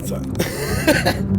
time.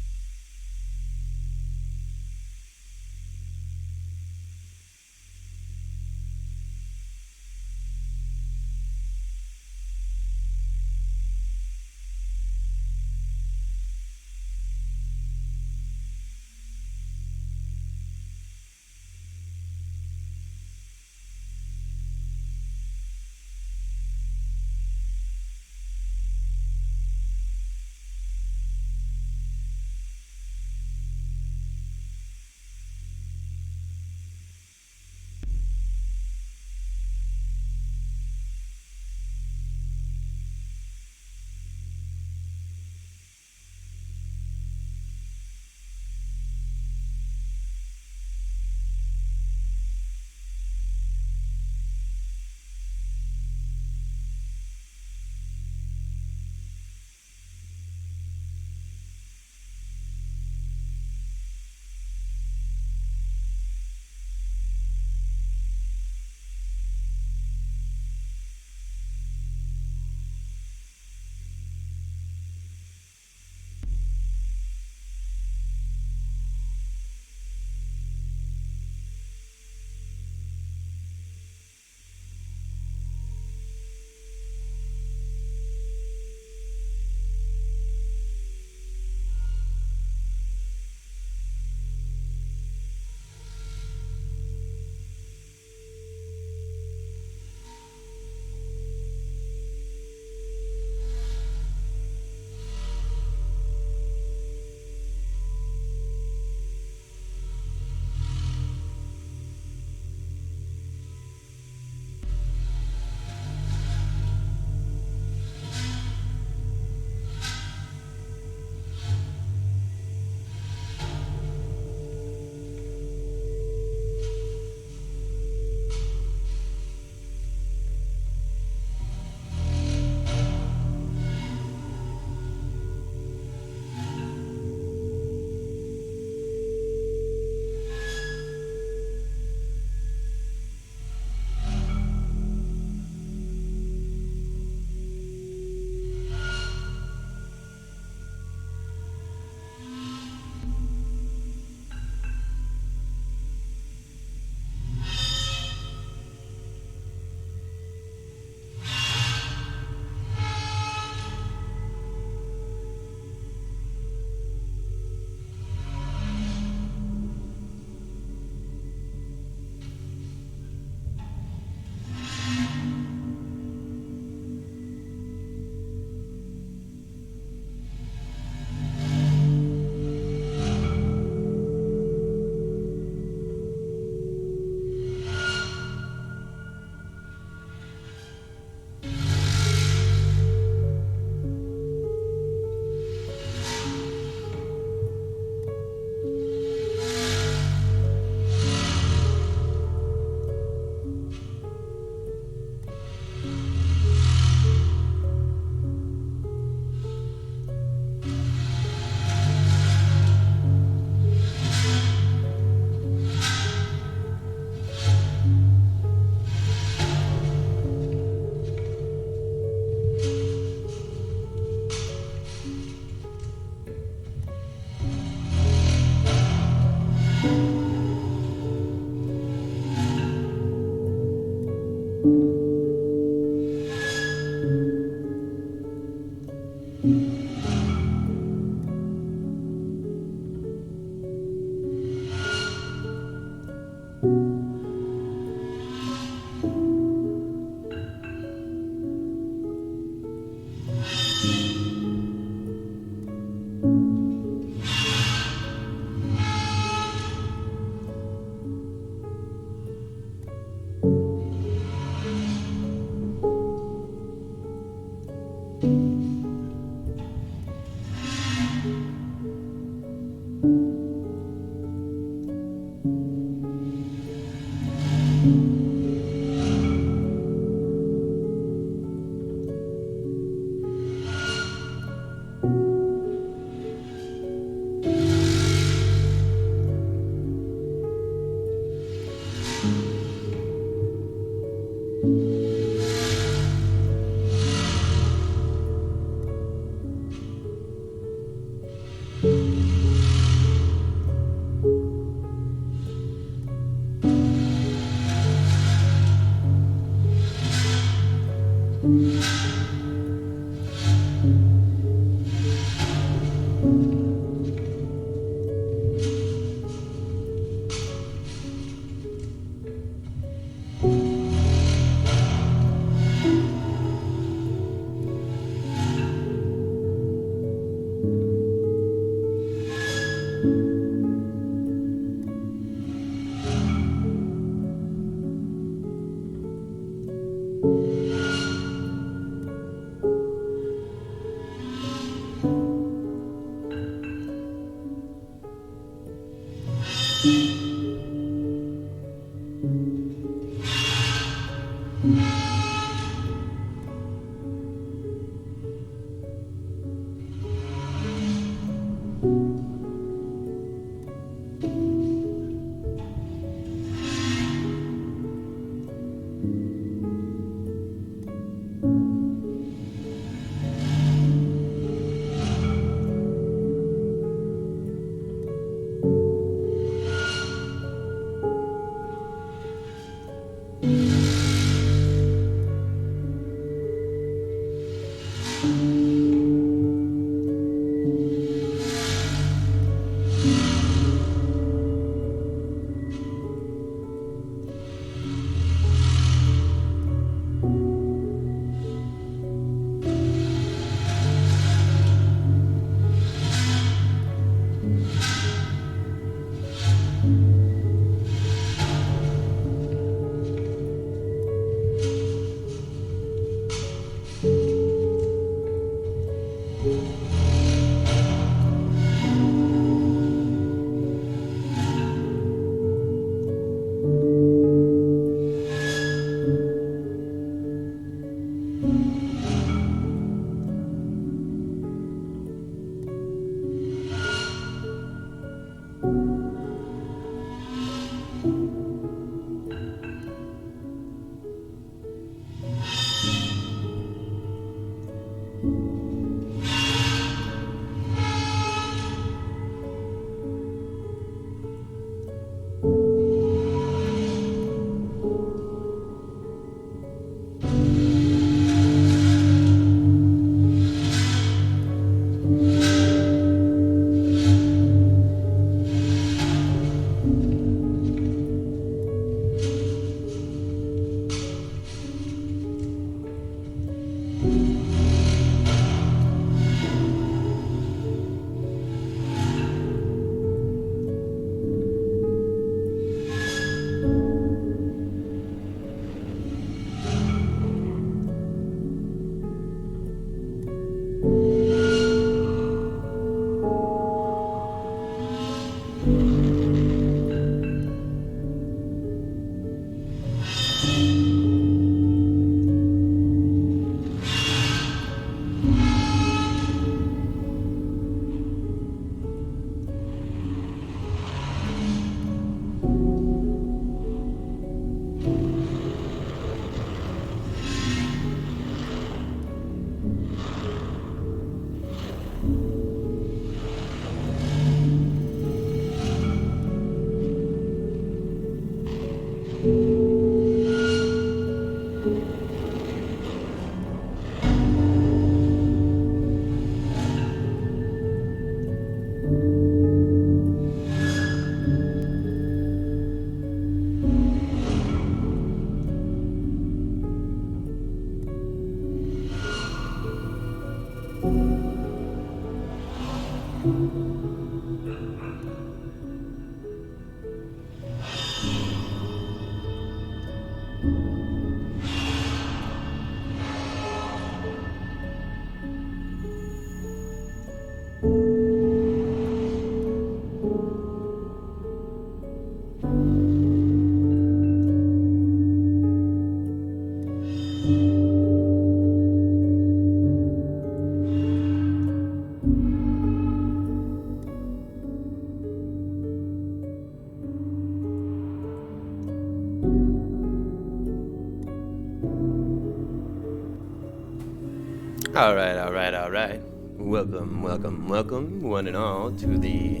All right, all right, all right. Welcome, welcome, welcome, one and all, to the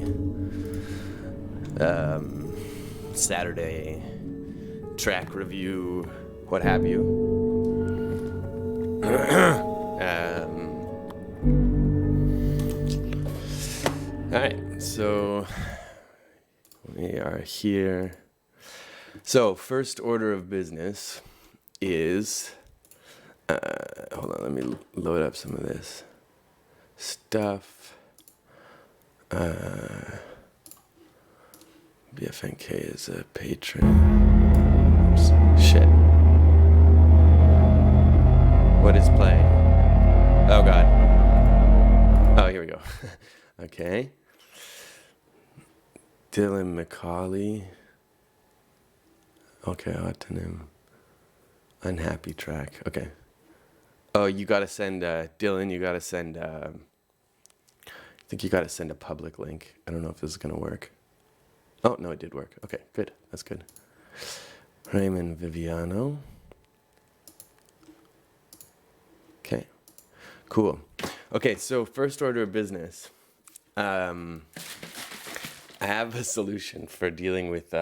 Saturday track review, what have you. All right, so we are here. So first order of business is, hold on, let me load up some of this stuff. BFNK is a patron. Oops, shit. What is playing? Oh God. Oh, here we go. Okay. Dylan McCauley. Okay, autonym. Unhappy track. Okay. Oh, you gotta send, Dylan, you gotta send, I think you gotta send a public link. I don't know if this is gonna work. Oh, no, it did work. Okay, good. That's good. Raymond Viviano. Okay, cool. Okay, so first order of business. I have a solution for dealing with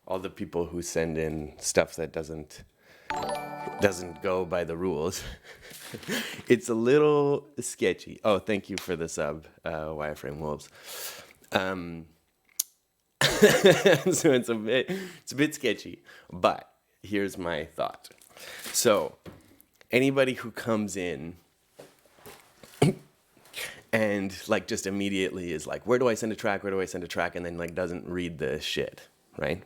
all the people who send in stuff that doesn't go by the rules. It's a little sketchy. Oh, thank you for the sub, Wireframe Wolves. So it's a bit sketchy, but here's my thought. So anybody who comes in and like just immediately is like, where do I send a track? Where do I send a track? And then like doesn't read the shit, right?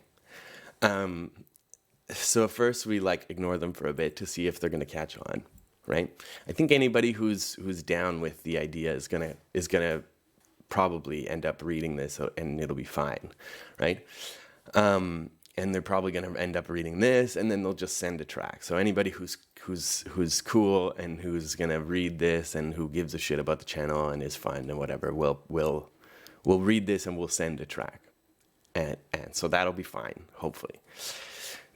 So first we like ignore them for a bit to see if they're gonna catch on, right? I think anybody who's down with the idea is gonna probably end up reading this and it'll be fine, right? And they're probably going to end up reading this, and then they'll just send a track. So anybody who's cool and who's going to read this and who gives a shit about the channel and is fun and whatever, will read this and we'll send a track, and so that'll be fine, hopefully.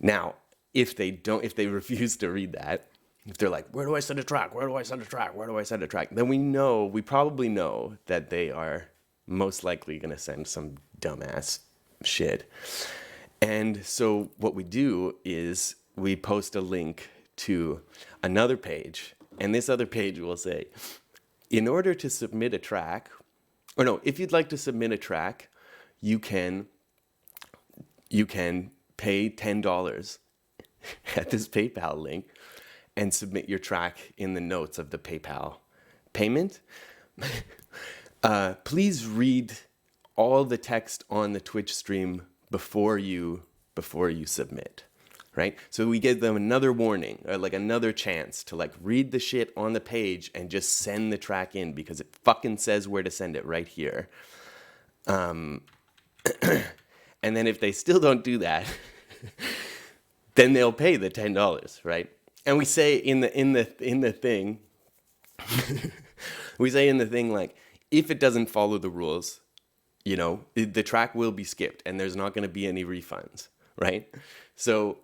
Now, if they refuse to read that, if they're like, where do I send a track? Where do I send a track? Where do I send a track? Then we probably know that they are most likely going to send some dumbass shit. And so what we do is we post a link to another page, and this other page will say, in order to submit a track, or no, if you'd like to submit a track, you can pay $10 at this PayPal link and submit your track in the notes of the PayPal payment. Please read all the text on the Twitch stream before you submit, right? So we give them another warning, or like another chance to like read the shit on the page and just send the track in, because it fucking says where to send it right here. And then if they still don't do that, then they'll pay the $10, right? And we say in the thing, we say in the thing, like, if it doesn't follow the rules, you know, the track will be skipped and there's not going to be any refunds, right? So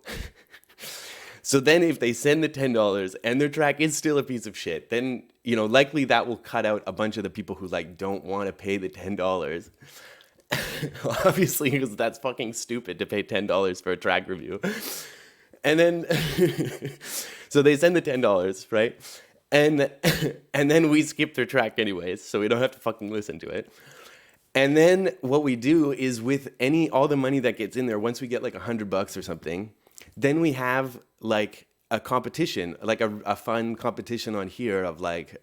then if they send the $10 and their track is still a piece of shit, then, you know, likely that will cut out a bunch of the people who like don't want to pay the $10. Obviously, because that's fucking stupid to pay $10 for a track review. And then, so they send the $10, right? And then we skip their track anyways, so we don't have to fucking listen to it. And then what we do is with all the money that gets in there, once we get like $100 or something, then we have like a competition, like a fun competition on here of like,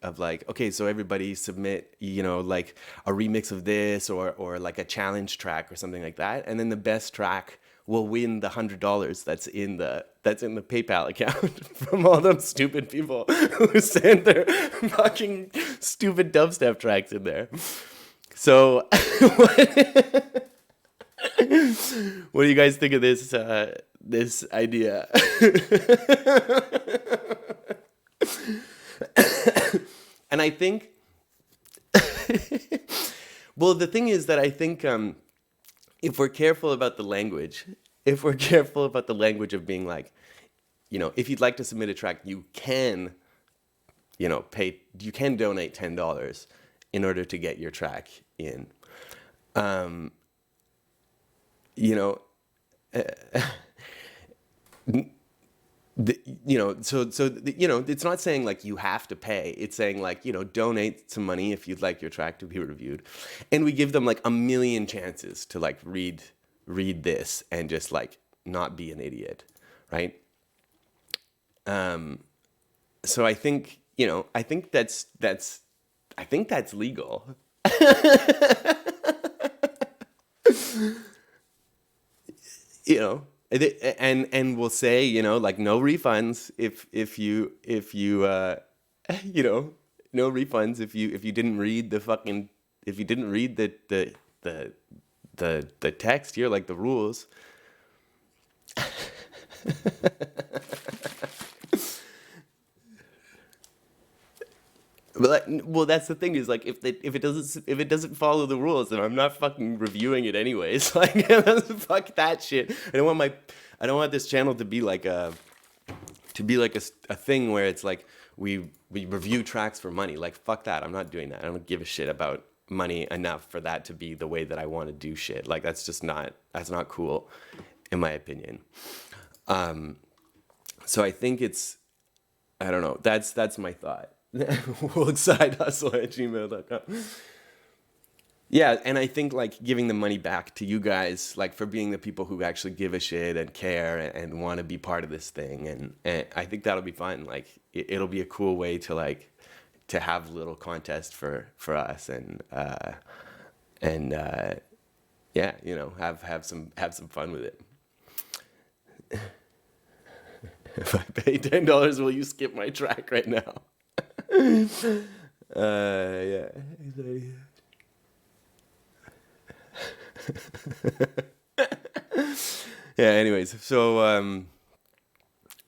okay, so everybody submit, you know, like a remix of this or like a challenge track or something like that. And then the best track will win the $100 that's in the PayPal account from all those stupid people who send their fucking stupid dubstep tracks in there. So, what do you guys think of this idea? And I think, well, the thing is that I think if we're careful about the language, of being like, you know, if you'd like to submit a track, you can, you know, donate $10 in order to get your track in. You know, it's not saying like you have to pay. It's saying like, donate some money if you'd like your track to be reviewed. And we give them like a million chances to like read this and just like not be an idiot, right? So I think, I think that's legal. And we'll say, like no refunds you know, no refunds if you didn't read the fucking if you didn't read the text here, like the rules. Well, that's the thing is like if it doesn't follow the rules, then I'm not fucking reviewing it anyways. Like fuck that shit. I don't want this channel to be like a thing where it's like we review tracks for money. Like fuck that. I'm not doing that. I don't give a shit about money enough for that to be the way that I want to do shit. Like that's not cool, in my opinion. So I think I don't know. That's my thought. woulg-sidehustle@gmail.com. Yeah, and I think like giving the money back to you guys, like for being the people who actually give a shit and care and want to be part of this thing, and I think that'll be fun. Like it'll be a cool way to like to have a little contest for us and yeah, have some fun with it. If I pay $10, will you skip my track right now? Yeah. Yeah, anyways, so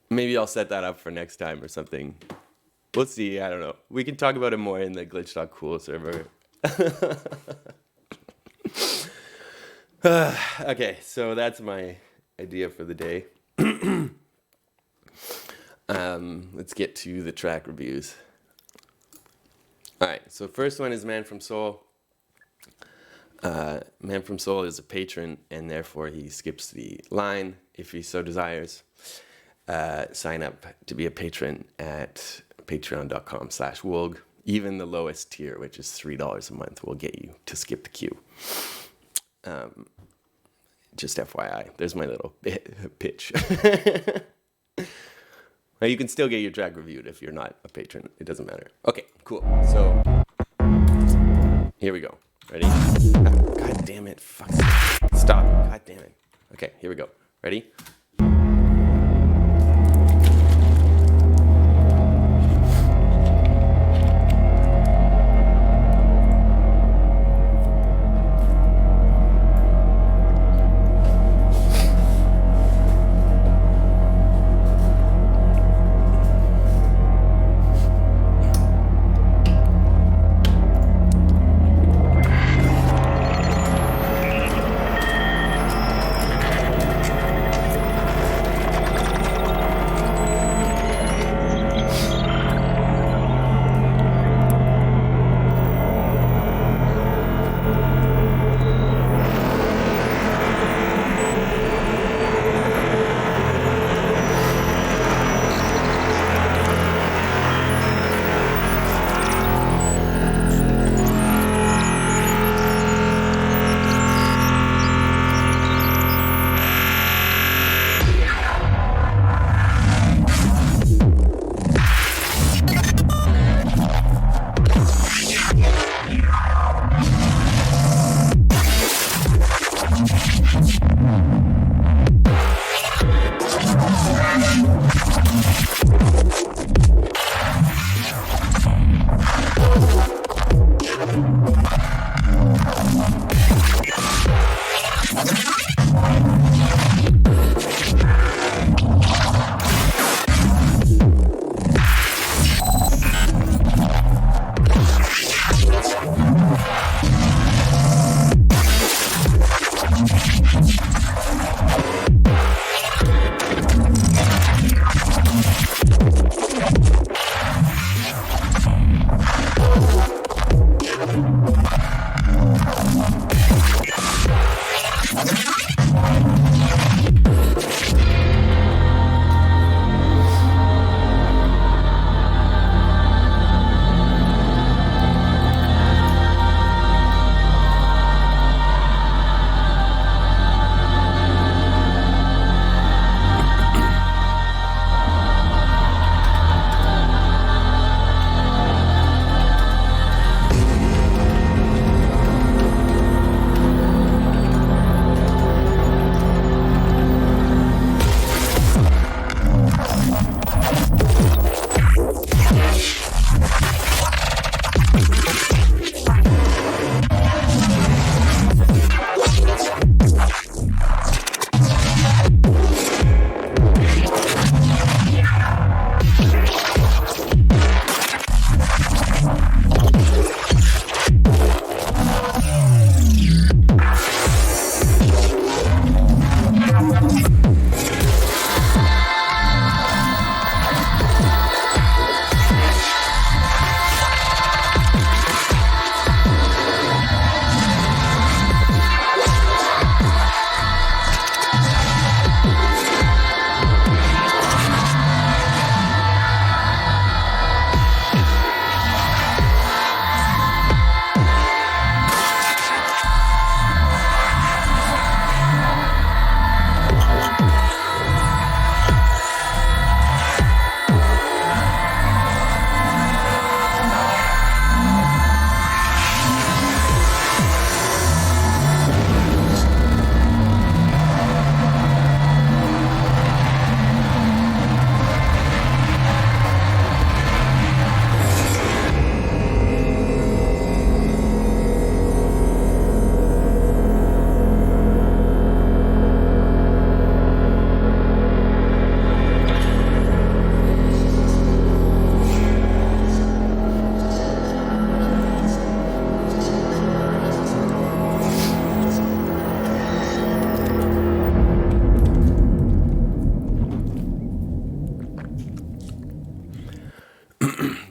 maybe I'll set that up for next time or something. We'll see, I don't know. We can talk about it more in the glitch.cool server. Okay, so that's my idea for the day. Let's get to the track reviews. All right, so first one is Man from Seoul. Man from Seoul is a patron, and therefore he skips the line if he so desires. Sign up to be a patron at patreon.com/woulg. Even the lowest tier, which is $3 a month, will get you to skip the queue. Just FYI, there's my little pitch. Well, you can still get your track reviewed if you're not a patron. It doesn't matter. Okay, cool. So, here we go. Ready? God damn it. Fuck. Stop. God damn it. Okay, here we go. Ready?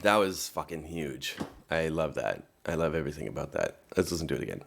That was fucking huge. I love that. I love everything about that. Let's listen to it again.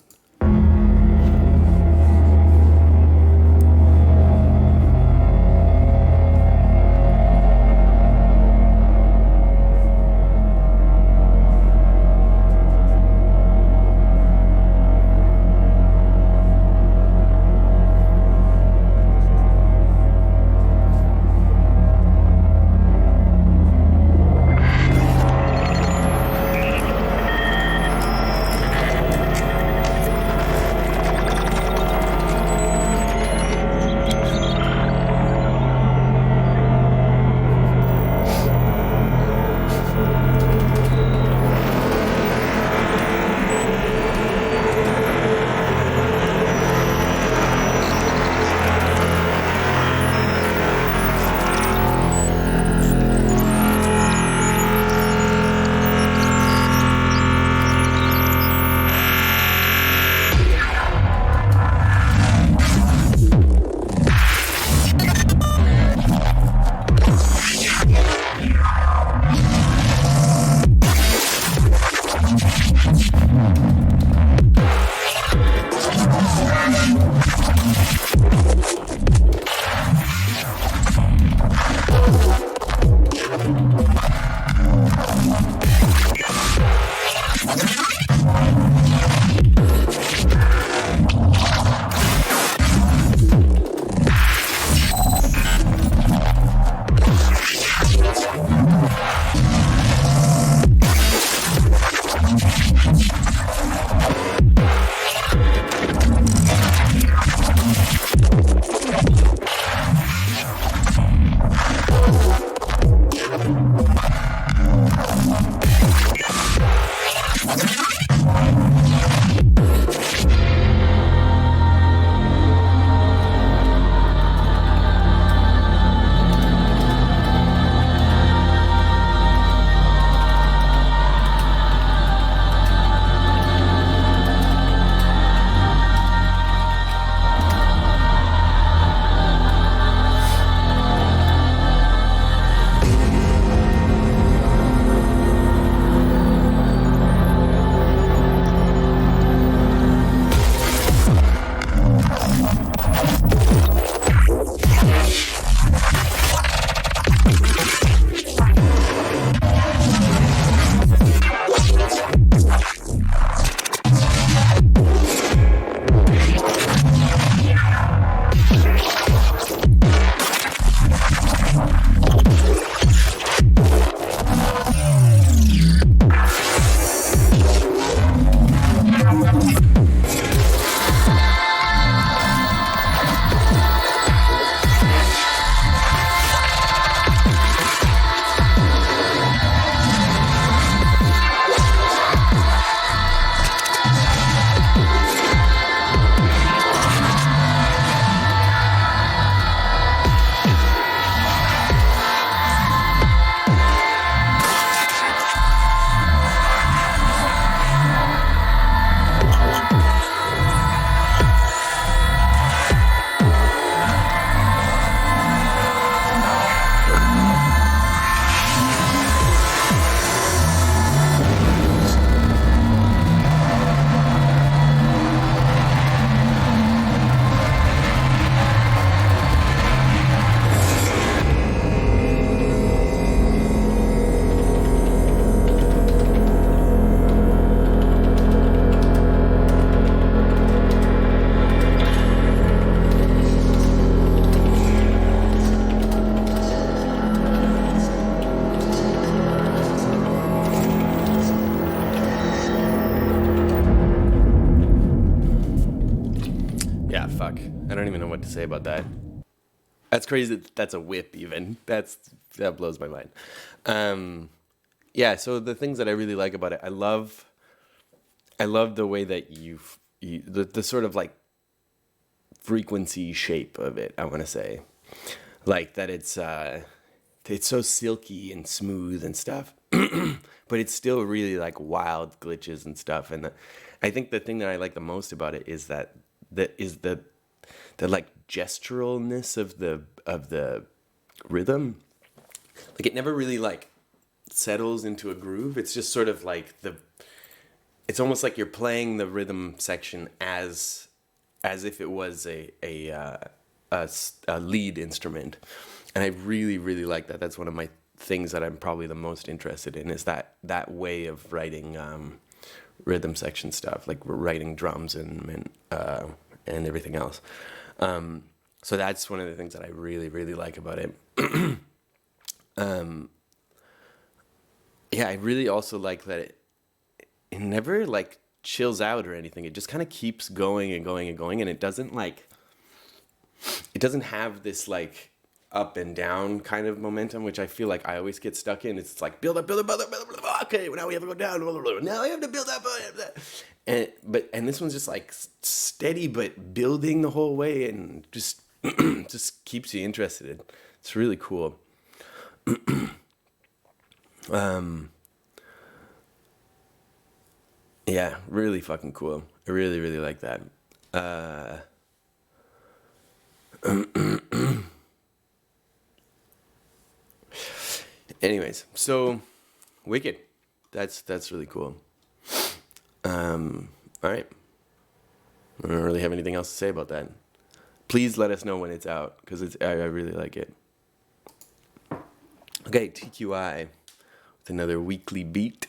I don't even know what to say about that. That's crazy. That's a whip. Even that blows my mind. Yeah. So the things that I really like about it, I love the way that the sort of like frequency shape of it. I want to say, like that it's so silky and smooth and stuff, but it's still really like wild glitches and stuff. And I think the thing that I like the most about it is the like gesturalness of the rhythm. Like it never really like settles into a groove. It's just sort of like it's almost like you're playing the rhythm section as if it was a lead instrument. And I really, really like that. That's one of my things that I'm probably the most interested in, is that way of writing rhythm section stuff, like writing drums and everything else. So that's one of the things that I really, really like about it. Yeah, I really also like that it never like chills out or anything. It just kind of keeps going and going and going, and it doesn't have this like up and down kind of momentum, which I feel like I always get stuck in. It's like build up, build up, build up, build up, build up. Okay, well, now we have to go down. Now I have to build up. And this one's just like steady but building the whole way, and just just keeps you interested. It's really cool. Yeah, really fucking cool. I really, really like that. Anyways, so Wicked. That's really cool. All right. I don't really have anything else to say about that. Please let us know when it's out, because I really like it. Okay, TQI with another weekly beat.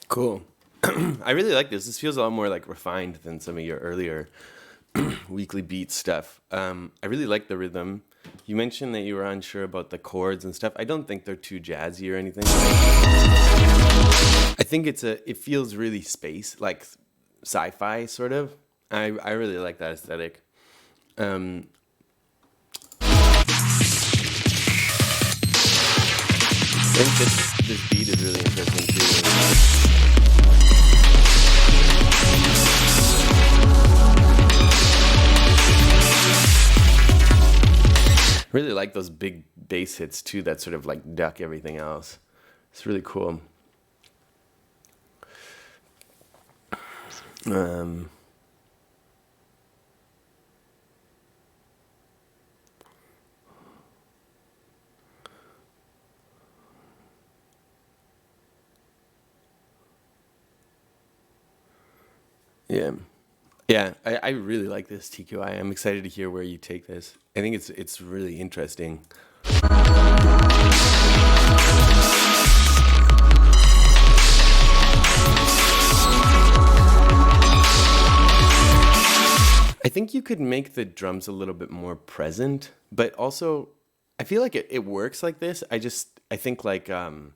Cool. I really like this. This feels a lot more like refined than some of your earlier weekly beat stuff. I really like the rhythm. You mentioned that you were unsure about the chords and stuff. I don't think they're too jazzy or anything. I think it feels really like sci-fi sort of. I really like that aesthetic. I think this beat is really interesting too. Really like those big bass hits too that sort of like duck everything else. It's really cool. Yeah. Yeah, I really like this TQI. I'm excited to hear where you take this. I think it's really interesting. I think you could make the drums a little bit more present, but also I feel like it works like this. I think like I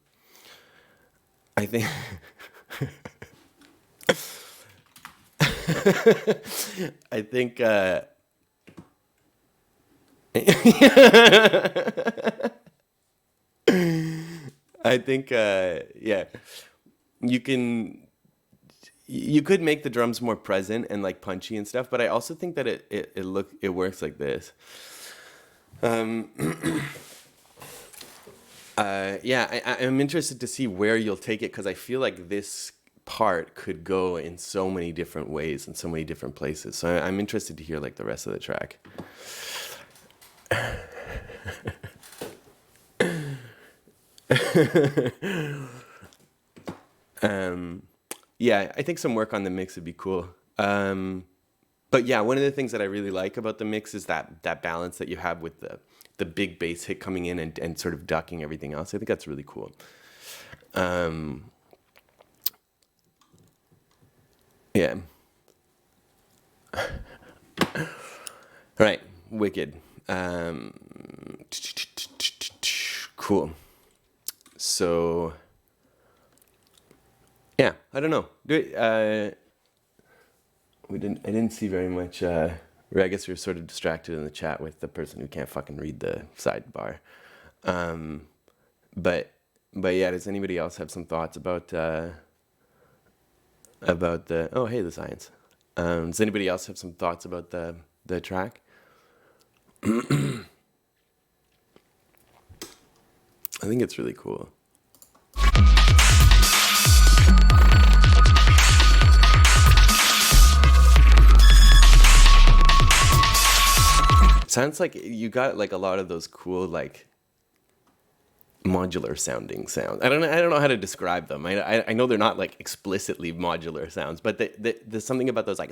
think I think I think yeah, you can you could make the drums more present and like punchy and stuff, but I also think that it works like this. Um, yeah, I'm interested to see where you'll take it because I feel like this part could go in so many different ways in so many different places. So I'm interested to hear like the rest of the track. Yeah, I think some work on the mix would be cool. But yeah, one of the things that I really like about the mix is that balance that you have with the big bass hit coming in and sort of ducking everything else. I think that's really cool. Yeah. All right, wicked. Cool. So yeah, I don't know. I didn't see very much. I guess we were sort of distracted in the chat with the person who can't fucking read the sidebar. Um, but but yeah, does anybody else have some thoughts about the? Oh, hey, the science. Does anybody else have some thoughts about the track? I think it's really cool. Sounds like you got like a lot of those cool like modular sounding sounds. I don't know how to describe them. I know they're not like explicitly modular sounds, but there's something about those like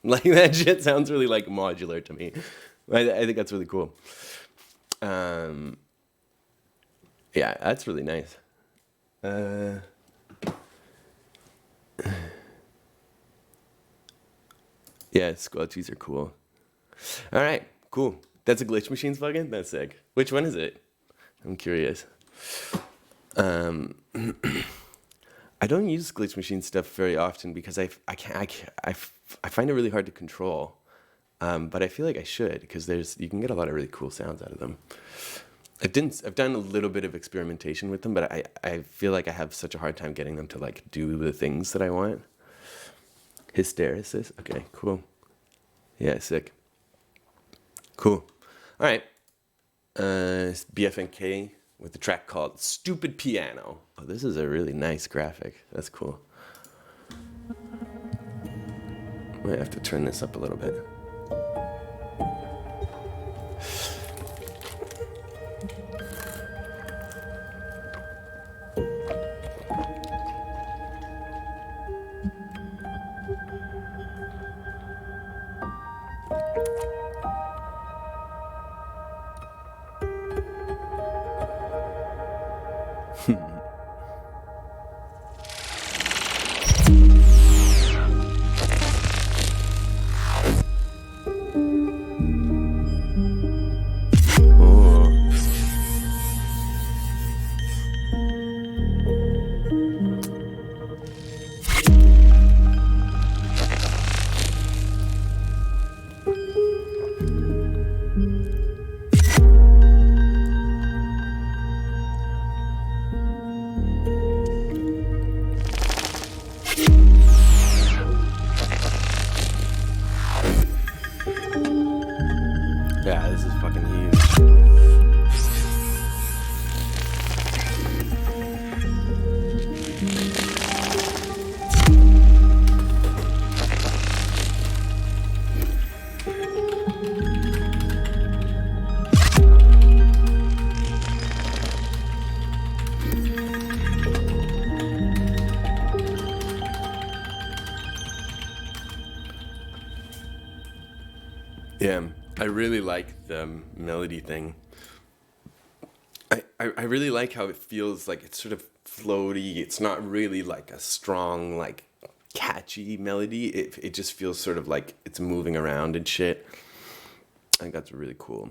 like that shit sounds really like modular to me. I think that's really cool. Yeah, that's really nice. Yeah, squelchies are cool. All right, cool. That's a Glitch Machines plugin? That's sick. Which one is it? I'm curious. Um, I don't use Glitch Machine stuff very often because I find it really hard to control. But I feel like I should because you can get a lot of really cool sounds out of them. I've done a little bit of experimentation with them, but I feel like I have such a hard time getting them to like do the things that I want. Hysteresis? Okay, cool. Yeah, sick. Cool. All right. It's BFNK with a track called Stupid Piano. Oh, this is a really nice graphic. That's cool. Might have to turn this up a little bit. Oh. Yeah, this is fucking huge. Yeah, I really like the melody thing. I really like how it feels like it's sort of floaty. It's not really like a strong, like catchy melody. It just feels sort of like it's moving around and shit. I think that's really cool.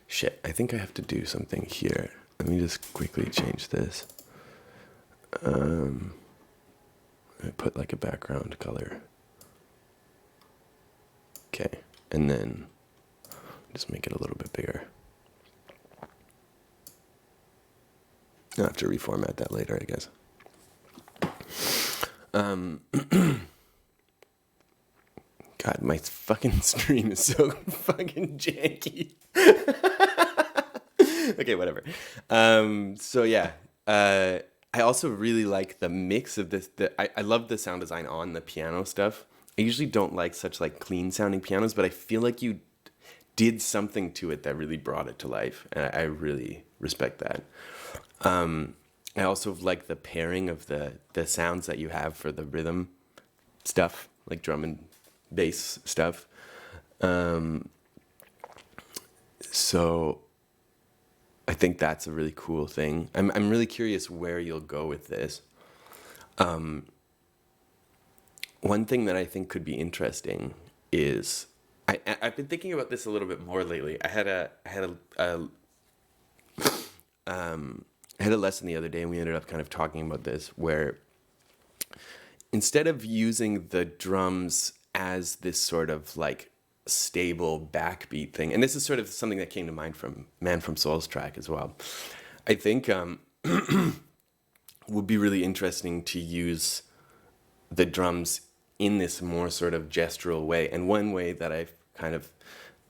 Shit, I think I have to do something here. Let me just quickly change this. put like a background color. Okay, and then just make it a little bit bigger. I'll have to reformat that later, I guess. God, my fucking stream is so fucking janky. Okay, whatever. So yeah, I also really like the mix of this. I love the sound design on the piano stuff. I usually don't like such like clean sounding pianos, but I feel like you did something to it that really brought it to life, and I really respect that. I also like the pairing of the sounds that you have for the rhythm stuff, like drum and bass stuff. So I think that's a really cool thing. I'm really curious where you'll go with this. One thing that I think could be interesting is I've been thinking about this a little bit more lately. I had a lesson the other day, and we ended up kind of talking about this, where instead of using the drums as this sort of like stable backbeat thing, and this is sort of something that came to mind from Man from Soul's track as well, I think would be really interesting to use the drums in this more sort of gestural way. And one way that I've kind of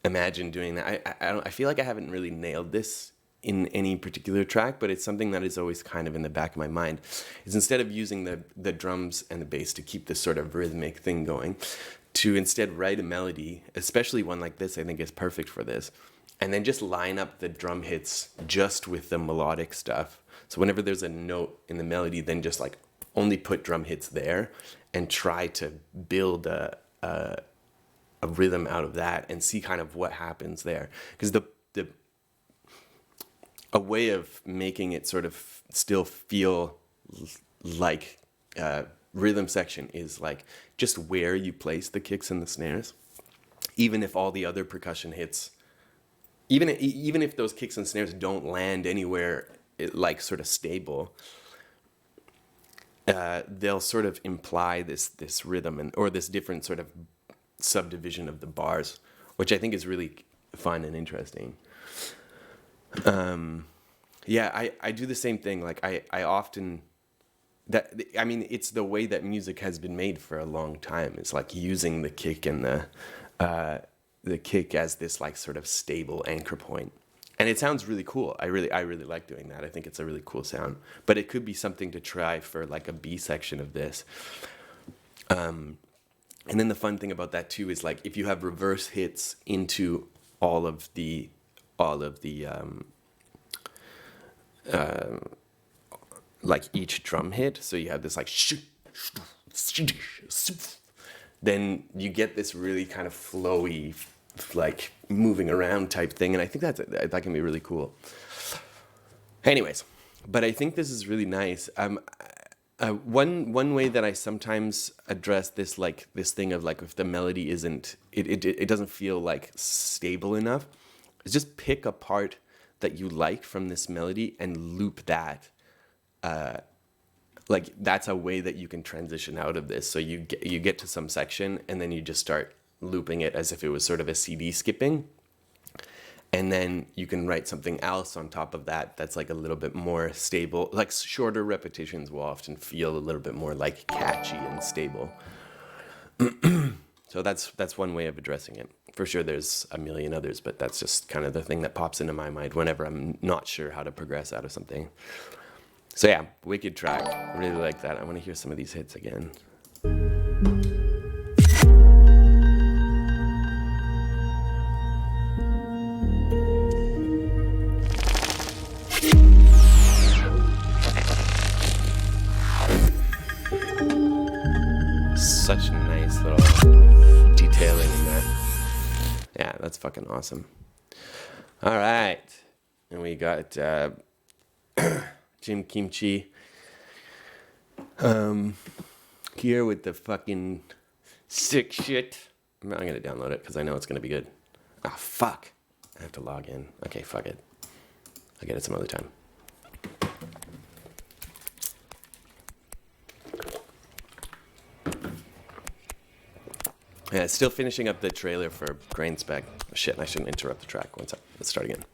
imagined doing that, I feel like I haven't really nailed this in any particular track, but it's something that is always kind of in the back of my mind, is instead of using the drums and the bass to keep this sort of rhythmic thing going, to instead write a melody, especially one like this, I think is perfect for this, and then just line up the drum hits just with the melodic stuff. So whenever there's a note in the melody, then just like only put drum hits there and try to build a rhythm out of that and see kind of what happens there. Because a way of making it sort of still feel like rhythm section is like just where you place the kicks and the snares. Even if all the other percussion hits, even if those kicks and snares don't land anywhere like sort of stable, they'll sort of imply this rhythm or this different sort of subdivision of the bars, which I think is really fun and interesting. Yeah, I do the same thing. Like I often, it's the way that music has been made for a long time. It's like using the kick and the kick as this like sort of stable anchor point. And it sounds really cool. I really like doing that. I think it's a really cool sound. But it could be something to try for like a B section of this. And then the fun thing about that too is like if you have reverse hits into all of the like each drum hit, so you have this like then you get this really kind of flowy like moving around type thing, and I think that can be really cool. Anyways, but I think this is really nice. One way that I sometimes address this thing of like if the melody isn't it doesn't feel like stable enough, is just pick a part that you like from this melody and loop that. Like that's a way that you can transition out of this. So you get to some section and then you just start looping it as if it was sort of a CD skipping. And then you can write something else on top of that that's like a little bit more stable. Like shorter repetitions will often feel a little bit more like catchy and stable. So that's one way of addressing it. For sure there's a million others, but that's just kind of the thing that pops into my mind whenever I'm not sure how to progress out of something. So yeah, wicked track. I really like that. I want to hear some of these hits again. Such nice little detailing in that. Yeah, that's fucking awesome. All right. And we got Jim Kimchi here with the fucking sick shit. I'm going to download it because I know it's going to be good. Ah, fuck. I have to log in. Okay, fuck it. I'll get it some other time. Yeah, still finishing up the trailer for Grain Spec. Oh, shit, I shouldn't interrupt the track. One sec. Let's start again.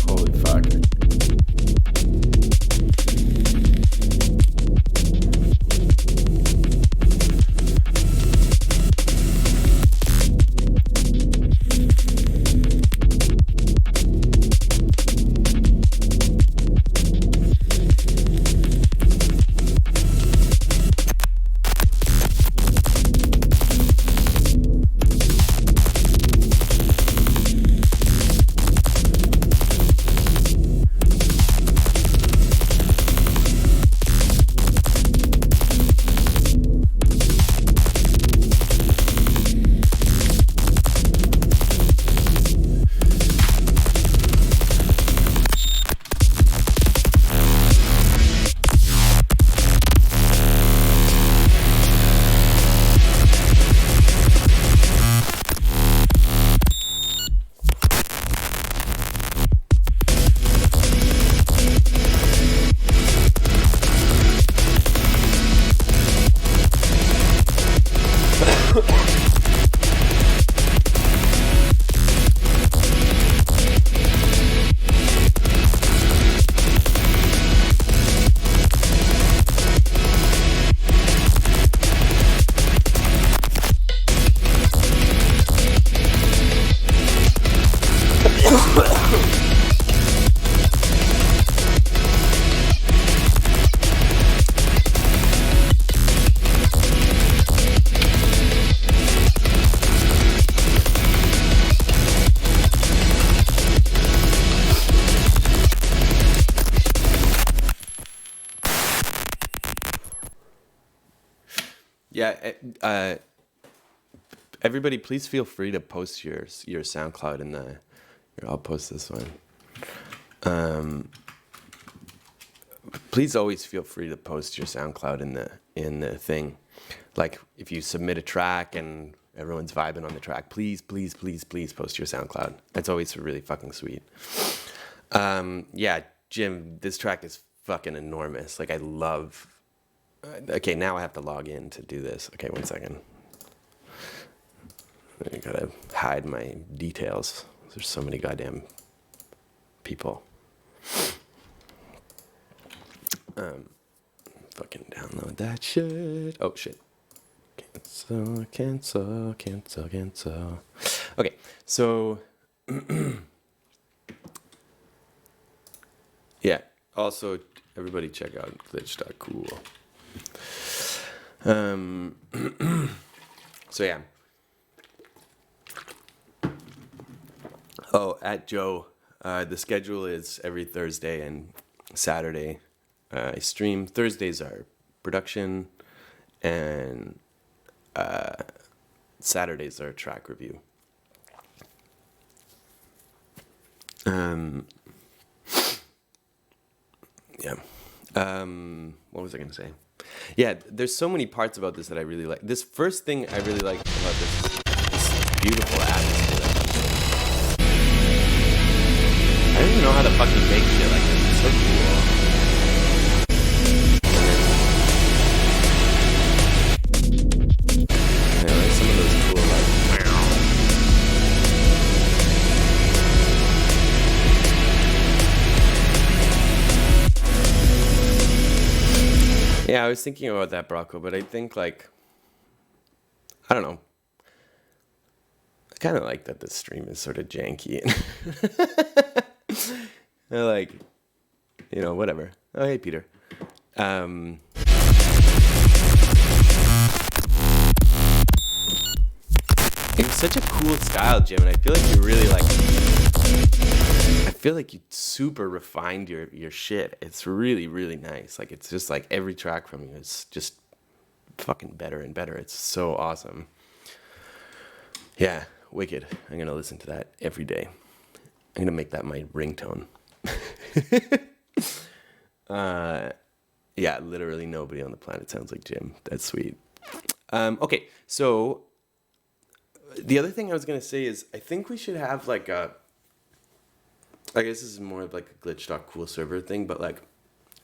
Holy fuck. Yeah, everybody, please feel free to post your SoundCloud in the. Here, I'll post this one. Please always feel free to post your SoundCloud in the thing. Like if you submit a track and everyone's vibing on the track, please post your SoundCloud. That's always really fucking sweet. Yeah, Jim, this track is fucking enormous. Like I love. Okay, now I have to log in to do this. Okay, 1 second. I gotta hide my details. There's so many goddamn people. Fucking download that shit. Oh shit. Cancel. Okay, so yeah, Also, everybody check out glitch.cool. So yeah. Oh, at Joe, the schedule is every Thursday and Saturday. I stream. Thursdays are production, and Saturdays are track review. Yeah. What was I gonna say? Yeah, there's so many parts about this that I really like. This first thing I really like about this beautiful atmosphere. I don't even know how to fucking make shit like this. It's so cool. Yeah, like some of those cool like. Yeah, I was thinking about that, Brocco, but I think like, I don't know. I kind of like that this stream is sort of janky and like, you know, whatever. Oh, hey, Peter. It's such a cool style, Jim, and I feel like you really like. I feel like you super refined your shit. It's really, really nice. Like, it's just like every track from you is just fucking better and better. It's so awesome. Yeah, wicked. I'm gonna listen to that every day. I'm gonna make that my ringtone. Yeah, literally nobody on the planet sounds like Jim. That's sweet. Okay, so the other thing I was gonna say is I think we should have like a. I guess this is more of like a glitch.cool server thing, but like,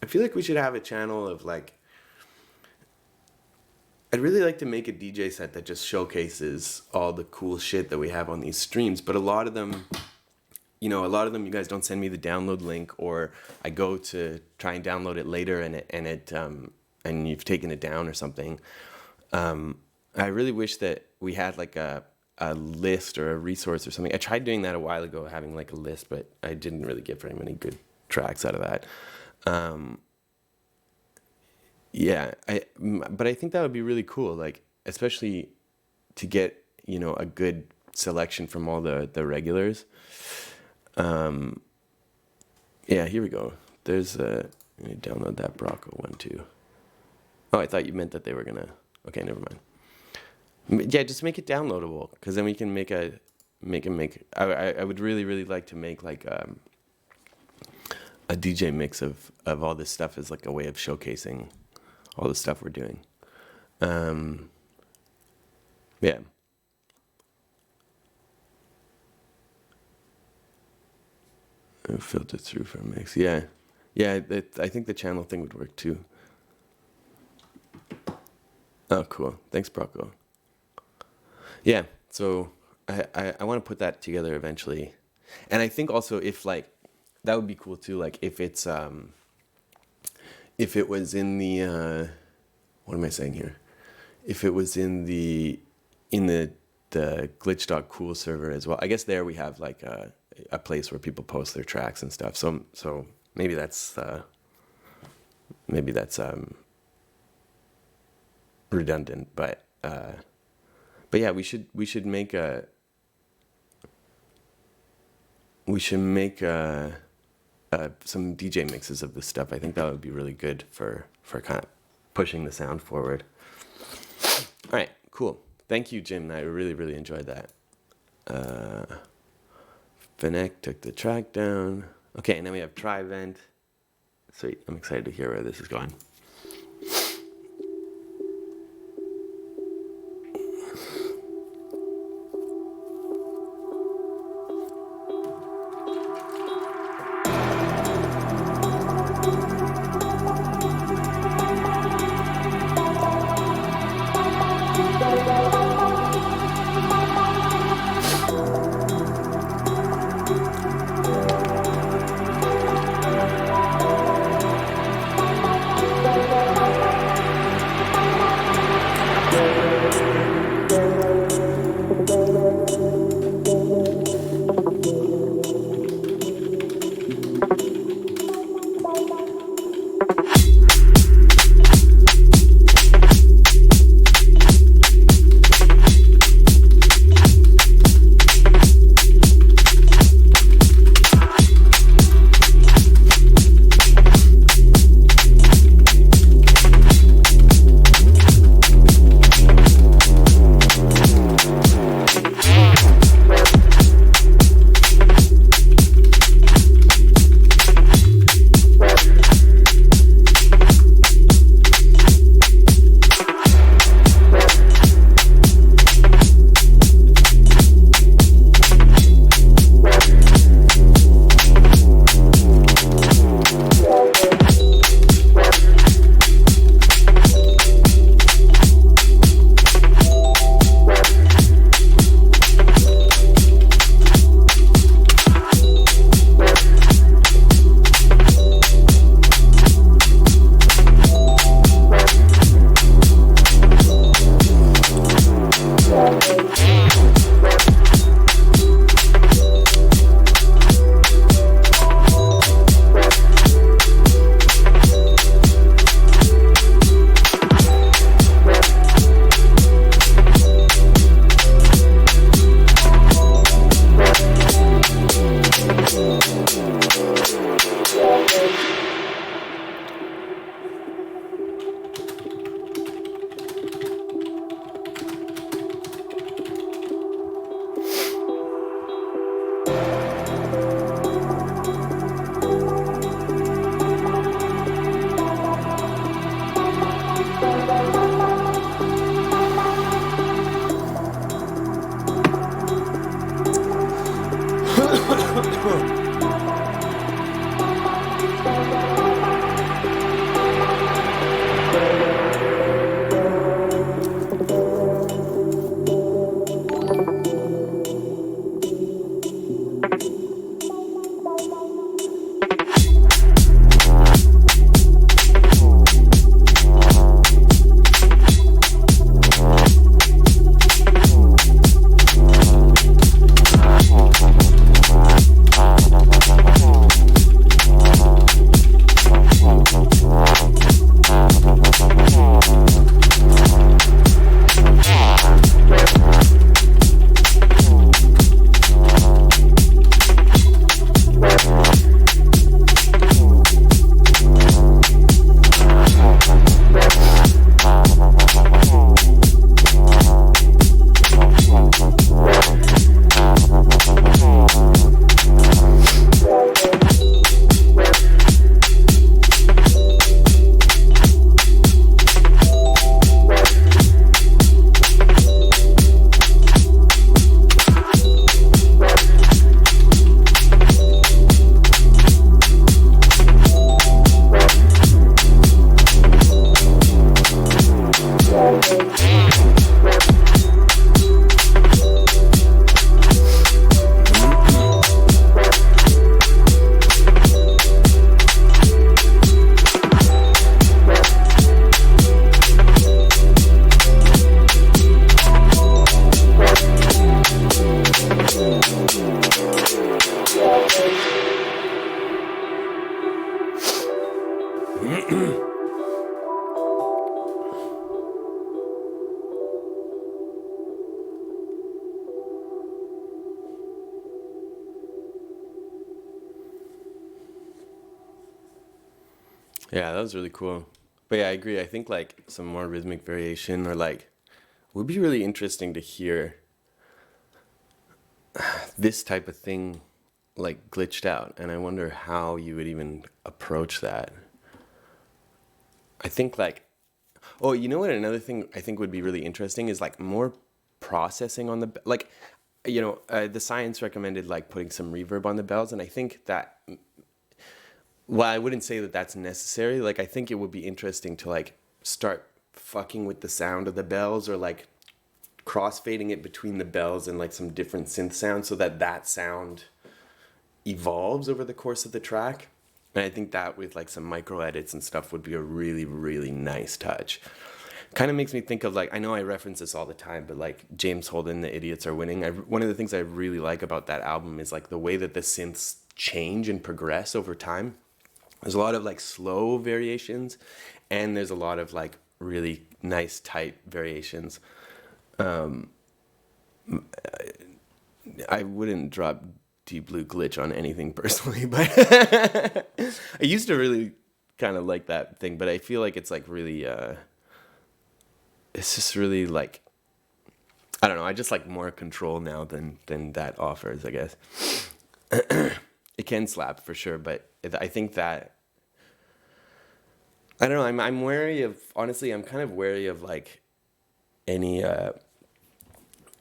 I feel like we should have a channel of like. I'd really like to make a DJ set that just showcases all the cool shit that we have on these streams, but a lot of them, you you guys don't send me the download link, or I go to try and download it later and you've taken it down or something. I really wish that we had like a list or a resource or something. I tried doing that a while ago, having like a list, but I didn't really get very many good tracks out of that. Yeah, but I think that would be really cool, like, especially to get, a good selection from all the regulars. Yeah, here we go. Let me download that Brocco one too. Oh, I thought you meant that they were gonna, okay, never mind. Yeah, just make it downloadable, because then we can I would really, really like to make like a DJ mix of all this stuff as like a way of showcasing all the stuff we're doing. Yeah. Filter through for a mix. Yeah. Yeah, I think the channel thing would work too. Oh, cool. Thanks, Brocco. Yeah, so I want to put that together eventually. And I think also if like, that would be cool too, like if it's, if it was in the, what am I saying here? If it was in the glitch.cool server as well. I guess there we have like a place where people post their tracks and stuff. So maybe that's redundant, but yeah, we should make some DJ mixes of this stuff. I think that would be really good for kind of pushing the sound forward. All right, cool. Thank you, Jim. I really, really enjoyed that. Fennec took the track down. Okay, and then we have Trivent. Sweet. I'm excited to hear where this is going. Yeah, that was really cool. But yeah, I agree. I think like some more rhythmic variation or like would be really interesting to hear this type of thing like glitched out, and I wonder how you would even approach that. I think like, oh, you know what, another thing I think would be really interesting is like more processing on the like, the science recommended like putting some reverb on the bells, and I think that, well, I wouldn't say that that's necessary. Like, I think it would be interesting to like start fucking with the sound of the bells, or like crossfading it between the bells and like some different synth sounds, so that that sound evolves over the course of the track. And I think that with like some micro edits and stuff would be a really, really nice touch. Kind of makes me think of like, I know I reference this all the time, but like James Holden, The Idiots Are Winning. One of the things I really like about that album is like the way that the synths change and progress over time. There's a lot of like slow variations, and there's a lot of like really nice tight variations. I wouldn't drop Deep Blue Glitch on anything personally, but I used to really kind of like that thing, but I feel like it's like really, it's just really like, I don't know, I just like more control now than that offers, I guess. It can slap for sure, but I think that, I don't know, I'm wary of, honestly, I'm kind of wary of like any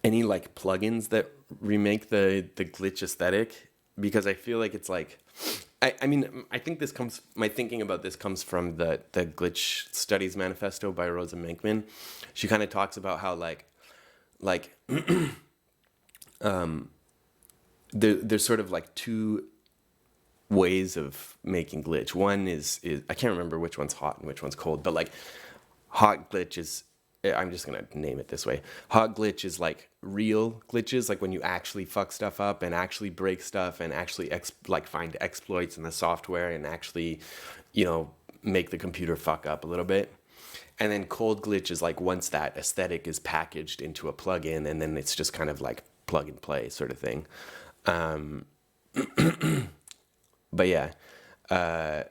like plugins that remake the glitch aesthetic, because I feel like it's like, I mean, I think my thinking about this comes from the Glitch Studies Manifesto by Rosa Menkman. She kind of talks about how like there's sort of like two ways of making glitch. One is I can't remember which one's hot and which one's cold, but like hot glitch is, I'm just gonna name it this way. Hot glitch is like real glitches, like when you actually fuck stuff up and actually break stuff and actually find exploits in the software and actually, make the computer fuck up a little bit. And then cold glitch is like once that aesthetic is packaged into a plugin, and then it's just kind of like plug and play sort of thing. But yeah, I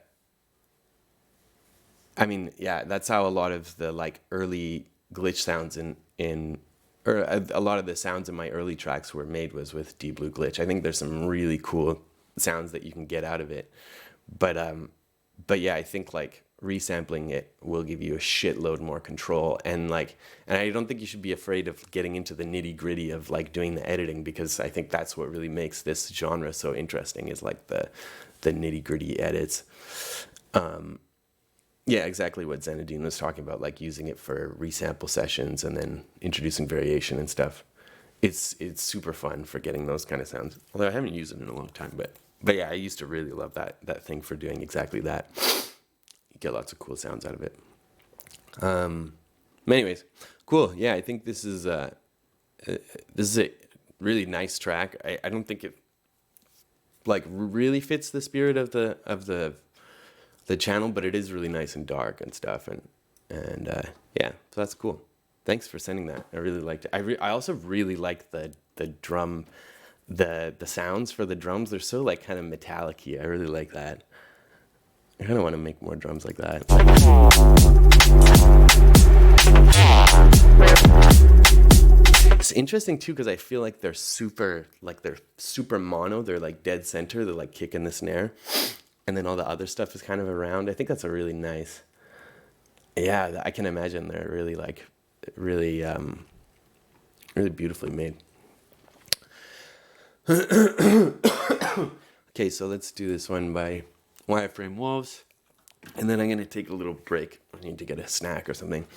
mean, yeah, that's how a lot of the like early glitch sounds or a lot of the sounds in my early tracks were made, was with Deep Blue Glitch. I think there's some really cool sounds that you can get out of it. But yeah, I think like resampling it will give you a shitload more control, and I don't think you should be afraid of getting into the nitty gritty of like doing the editing, because I think that's what really makes this genre so interesting, is like the nitty gritty edits. Yeah, exactly what Zenadine was talking about, like using it for resample sessions and then introducing variation and stuff. It's super fun for getting those kind of sounds. Although I haven't used it in a long time, but yeah, I used to really love that thing for doing exactly that. You get lots of cool sounds out of it. But anyways, cool. Yeah, I think this is a really nice track. I don't think it like really fits the spirit of the channel, but it is really nice and dark and stuff, and yeah, so that's cool. Thanks for sending that. I really liked it. I also really like the drum, the sounds for the drums. They're so like kind of metallic-y. I really like that. I kind of want to make more drums like that. It's interesting too, because I feel like they're super mono. They're like dead center. They're like kick in the snare, and then all the other stuff is kind of around. I think that's a really nice. Yeah, I can imagine they're really really beautifully made. Okay, so let's do this one by Wireframe Wolves, and then I'm gonna take a little break. I need to get a snack or something.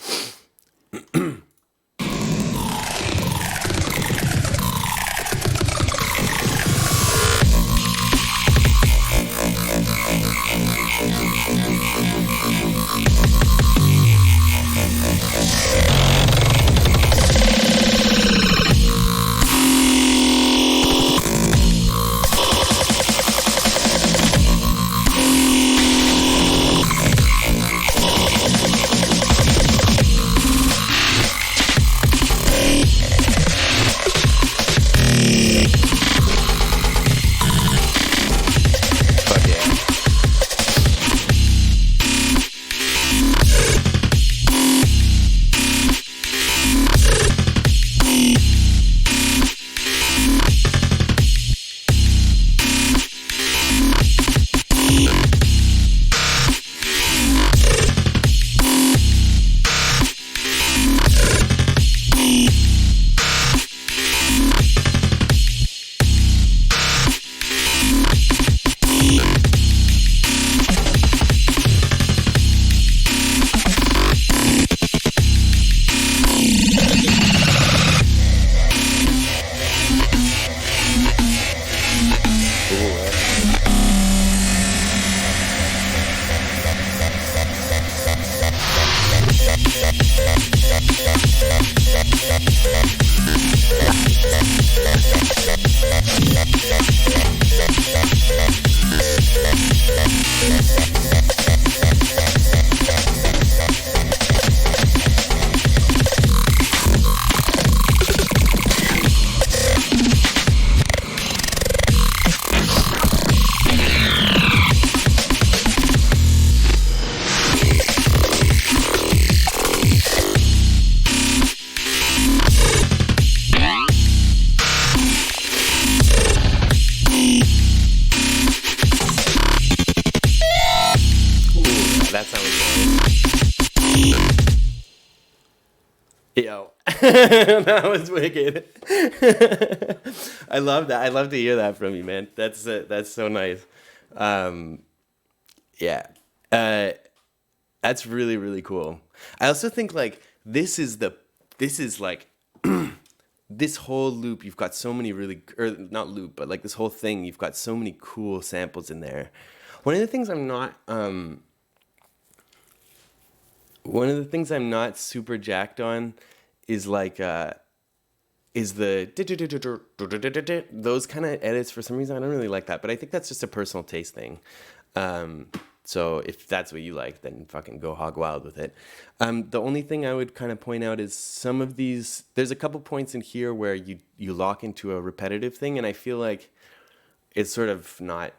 That's how it goes. Yo, that was wicked. I love that. I love to hear that from you, man. That's so nice. Um, yeah, that's really really cool. I also think like this is like this whole loop. You've got so many really, or not loop, but like this whole thing. You've got so many cool samples in there. One of the things I'm not one of the things I'm not super jacked on is like is the those kind of edits. For some reason I don't really like that, but I think that's just a personal taste thing. So if that's what you like, then fucking go hog wild with it. The only thing I would kind of point out is some of these, there's a couple points in here where you lock into a repetitive thing, and I feel like it's sort of not,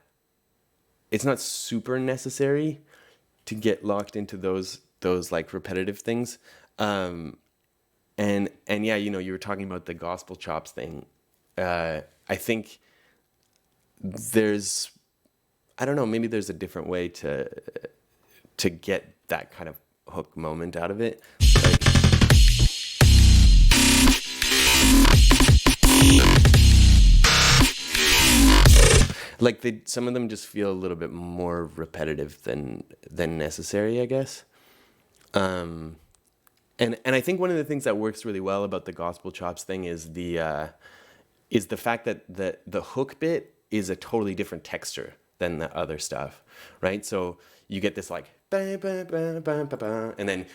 it's not super necessary to get locked into those like repetitive things. And yeah, you know, you were talking about the gospel chops thing. I think there's, I don't know, maybe there's a different way to get that kind of hook moment out of it. Like some of them just feel a little bit more repetitive than necessary, I guess. And I think one of the things that works really well about the gospel chops thing is the fact that the hook bit is a totally different texture than the other stuff, right? So you get this like and then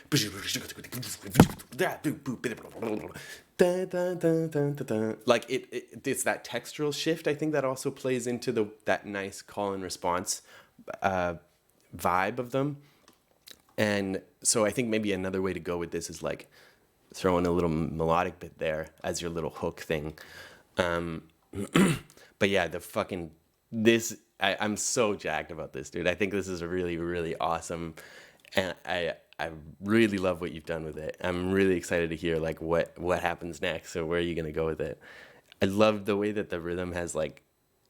like it's that textural shift. I think that also plays into that nice call and response vibe of them. And so I think maybe another way to go with this is like throw in a little melodic bit there as your little hook thing. But yeah, I'm so jacked about this, dude. I think this is a really, really awesome, and I really love what you've done with it. I'm really excited to hear like what happens next, or where are you gonna go with it. I love the way that the rhythm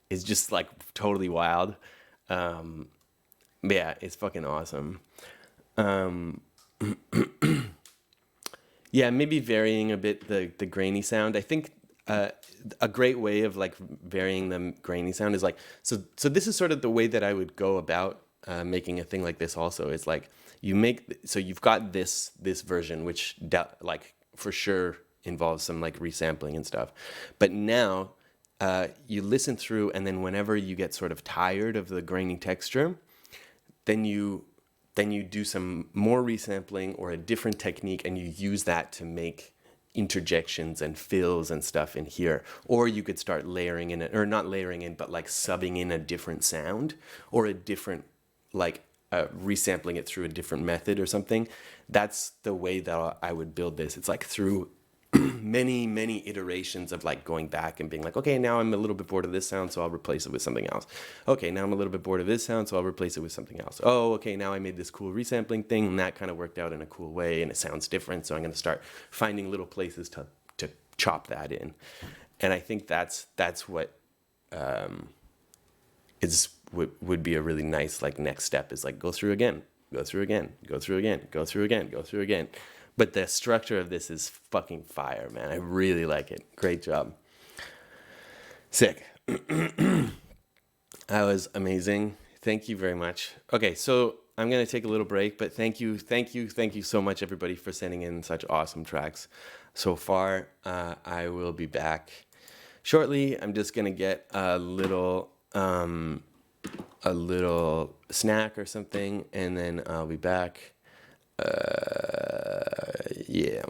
is just like totally wild. Yeah, it's fucking awesome. Yeah, maybe varying a bit the grainy sound. I think a great way of like varying the grainy sound is like, so this is sort of the way that I would go about making a thing like this also, is like you've got this version, which like for sure involves some like resampling and stuff. But now you listen through, and then whenever you get sort of tired of the grainy texture, then you do some more resampling or a different technique, and you use that to make interjections and fills and stuff in here. Or you could start layering in it, or not layering in, but like subbing in a different sound, or a different like resampling it through a different method or something. That's the way that I would build this. It's like through many iterations of like going back and being like, okay, now I'm a little bit bored of this sound, so I'll replace it with something else. Okay, now I'm a little bit bored of this sound, so I'll replace it with something else. Oh, okay, now I made this cool resampling thing, and that kind of worked out in a cool way, and it sounds different, so I'm going to start finding little places to chop that in. And I think that's what would be a really nice like next step, is like go through again. But the structure of this is fucking fire, man. I really like it. Great job. Sick. That was amazing. Thank you very much. Okay, so I'm going to take a little break, but thank you so much, everybody, for sending in such awesome tracks so far. I will be back shortly. I'm just going to get a little snack or something, and then I'll be back. Yeah.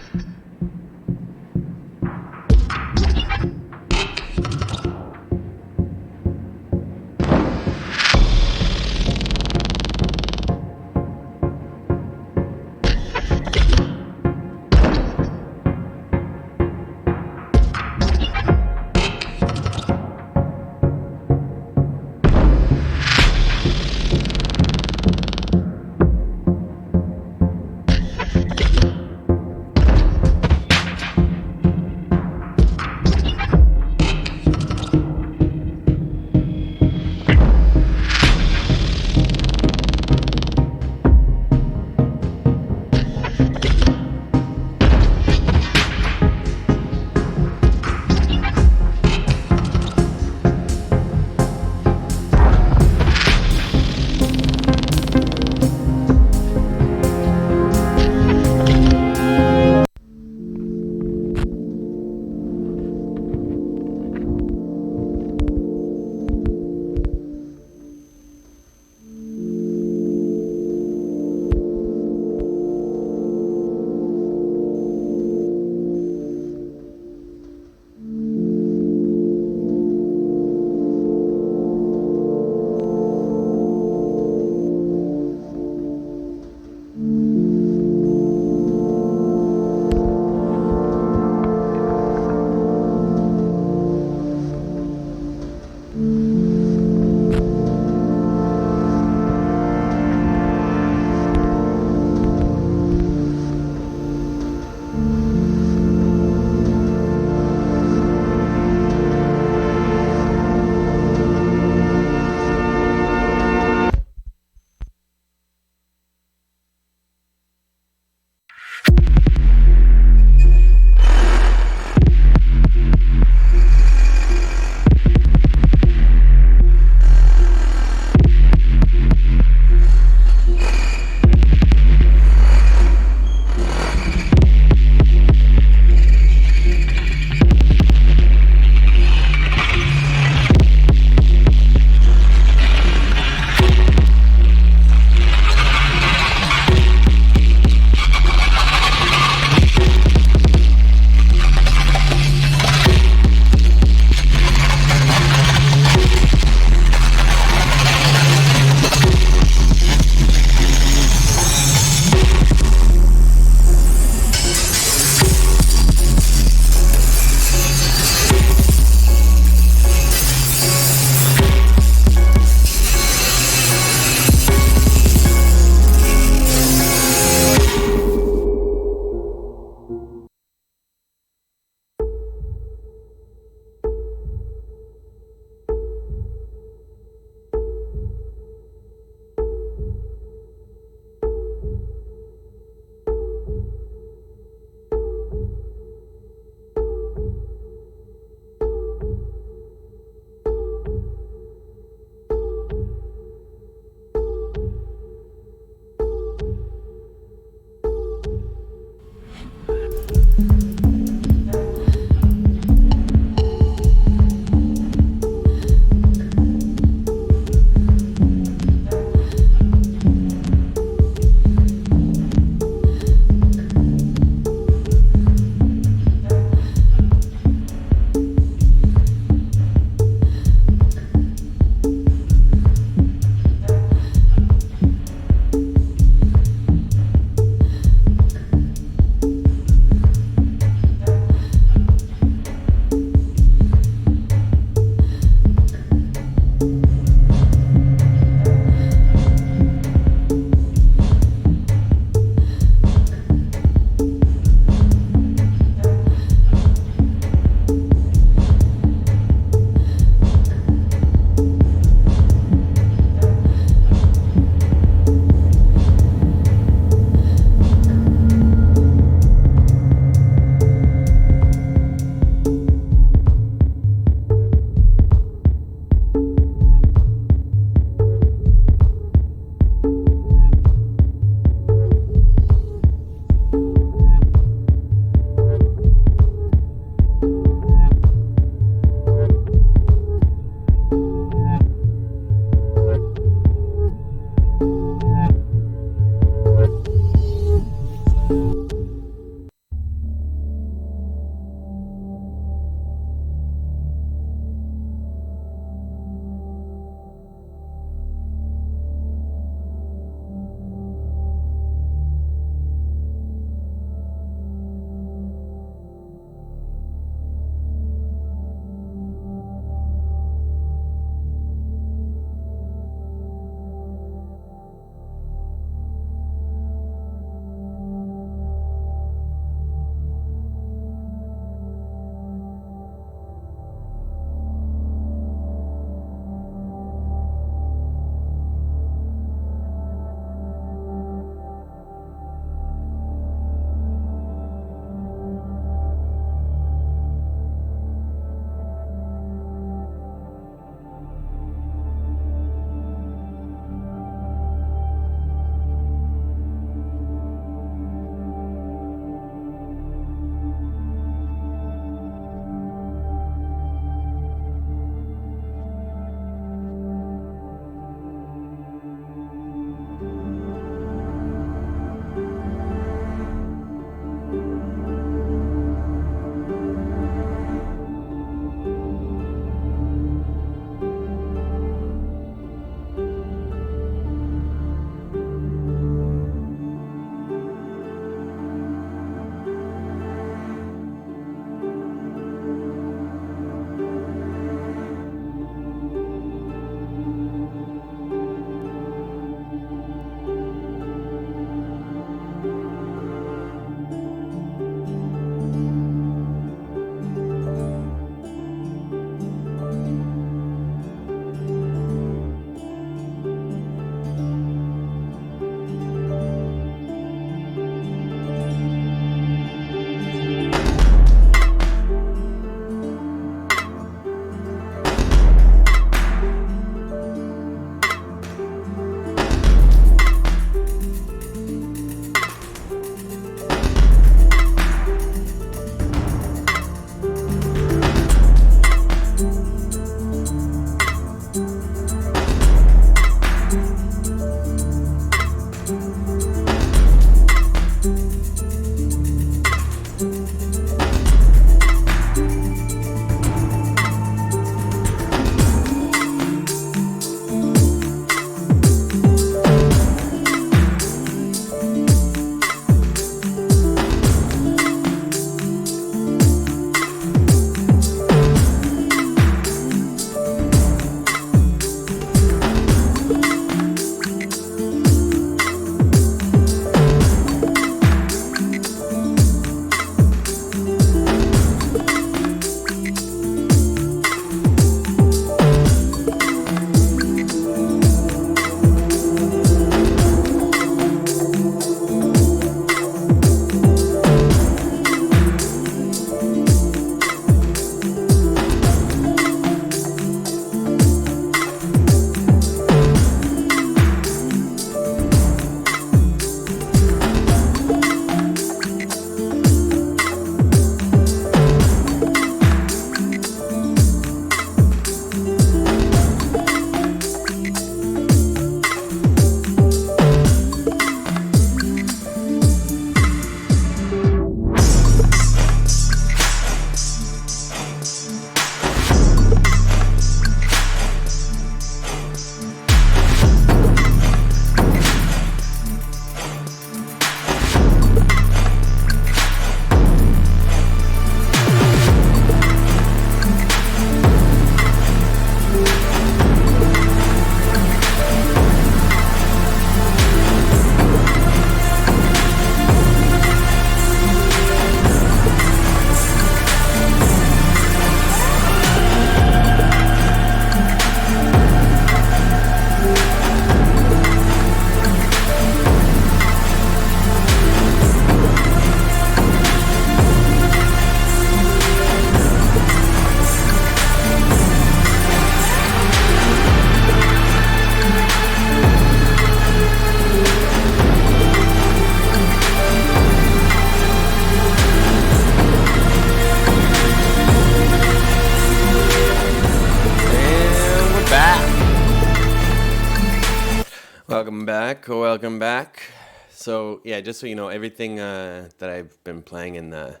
back. Welcome back. So yeah, just so you know, everything that I've been playing in the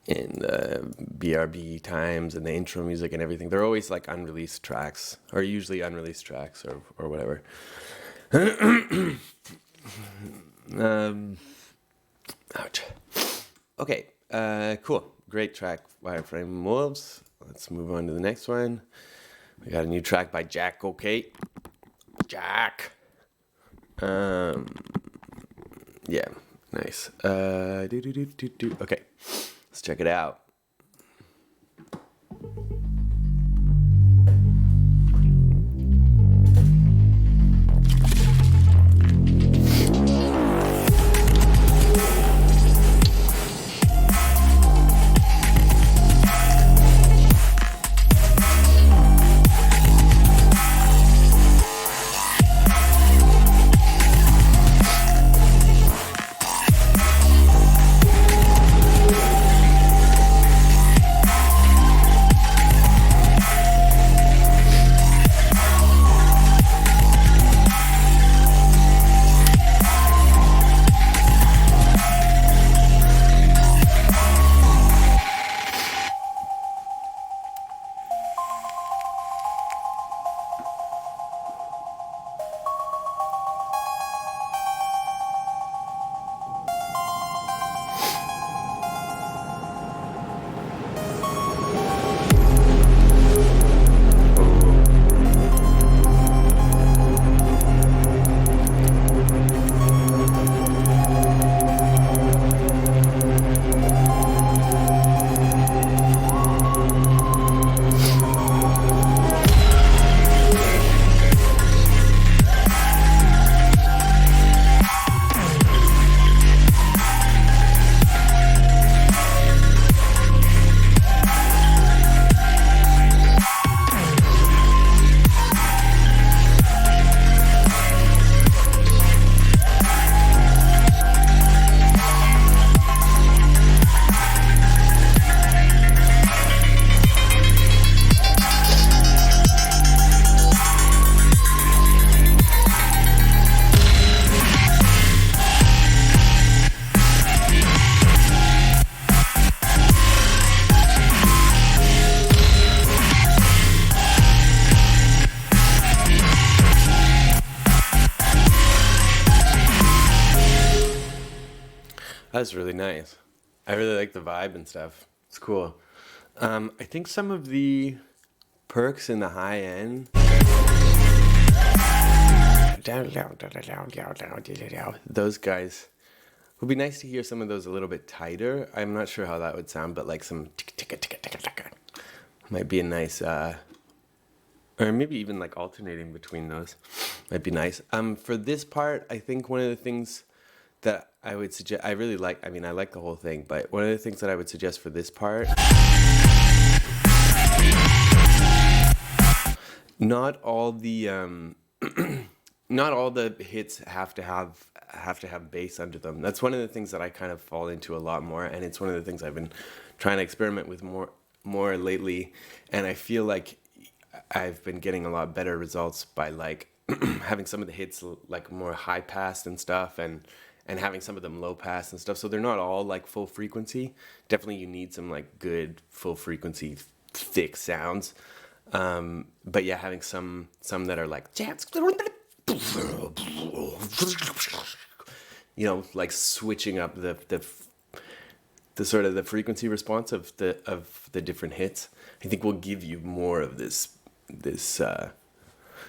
BRB times and the intro music and everything, they're always like unreleased tracks, or usually unreleased tracks, or whatever. Ouch. Okay. Cool. Great track, Wireframe Wolves. Let's move on to the next one. We got a new track by Jack. Okay. Jack. Yeah, nice. Okay, let's check it out. That's really nice. I really like the vibe and stuff. It's cool. I think some of the perks in the high end, those guys, would be nice to hear some of those a little bit tighter. I'm not sure how that would sound, but like some might be a nice, or maybe even like alternating between those might be nice. For this part, I think one of the things that I would suggest, I really like, I mean, I like the whole thing, but one of the things that I would suggest for this part, not all the not all the hits have to have bass under them. That's one of the things that I kind of fall into a lot more, and it's one of the things I've been trying to experiment with more lately, and I feel like I've been getting a lot better results by like having some of the hits like more high passed and stuff, and having some of them low pass and stuff. So they're not all like full frequency. Definitely you need some like good full frequency thick sounds. But yeah, having some that are like, you know, like switching up the sort of the frequency response of the different hits, I think will give you more of this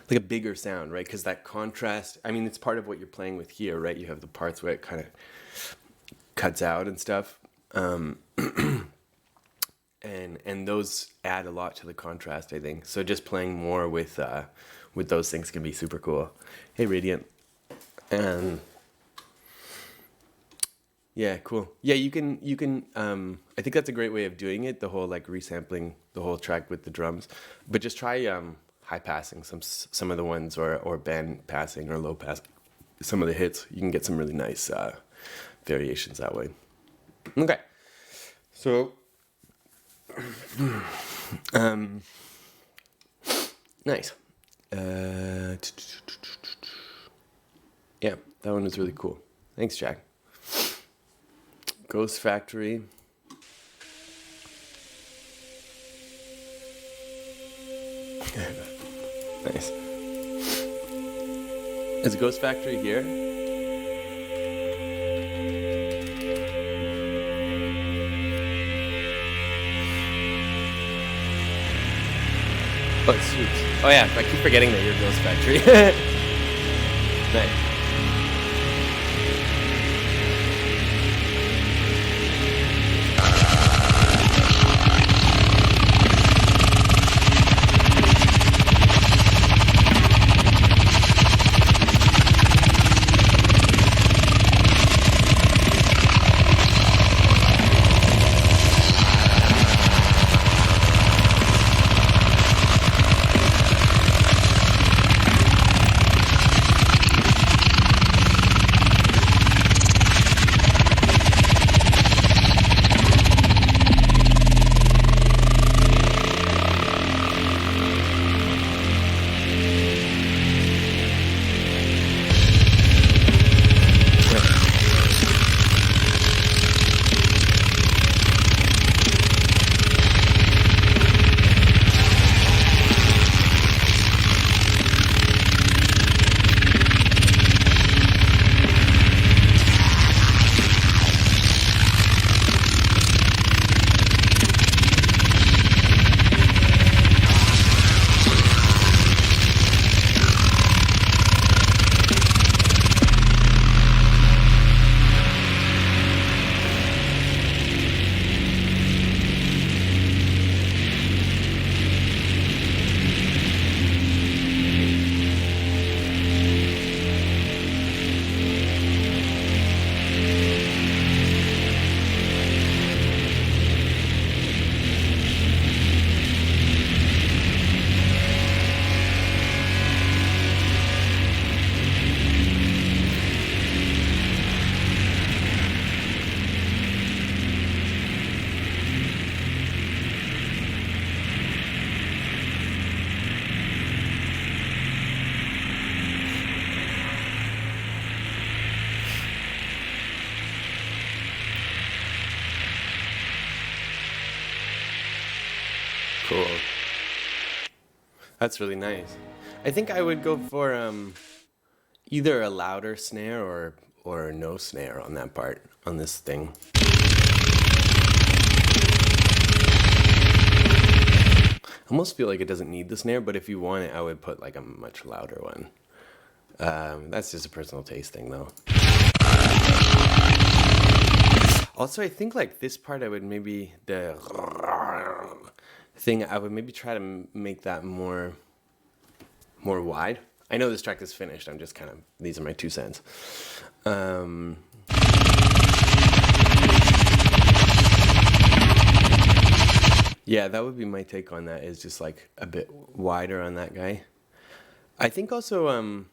like a bigger sound, right? Because that contrast, I mean, it's part of what you're playing with here, right? You have the parts where it kind of cuts out and stuff. And those add a lot to the contrast, I think. So just playing more with those things can be super cool. Hey, Radiant. Yeah, cool. Yeah, you can I think that's a great way of doing it, the whole like resampling the whole track with the drums. But just try high passing some of the ones, or band passing, or low passing some of the hits. You can get some really nice variations that way. Okay, so nice. Yeah, that one was really cool. Thanks, Jack. Ghost Factory. Nice. Is Ghost Factory here? Oh, it's Swoops. Oh yeah, I keep forgetting that you're Ghost Factory. Nice. Cool. That's really nice. I think I would go for either a louder snare or no snare on that part, on this thing. I almost feel like it doesn't need the snare, but if you want it, I would put like a much louder one. That's just a personal taste thing though. Also, I think like this part, I would maybe, the thing, I would maybe try to make that more wide. I know this track is finished. I'm just kind of, these are my 2 cents. Yeah, that would be my take on that, is just like a bit wider on that guy. I think also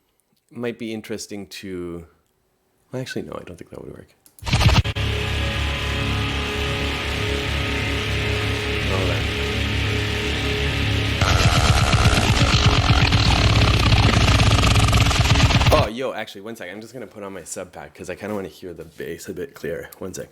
might be interesting to, well, actually no, I don't think that would work. Hold on. Oh, yo, actually, one sec. I'm just going to put on my sub pack because I kind of want to hear the bass a bit clearer. One sec.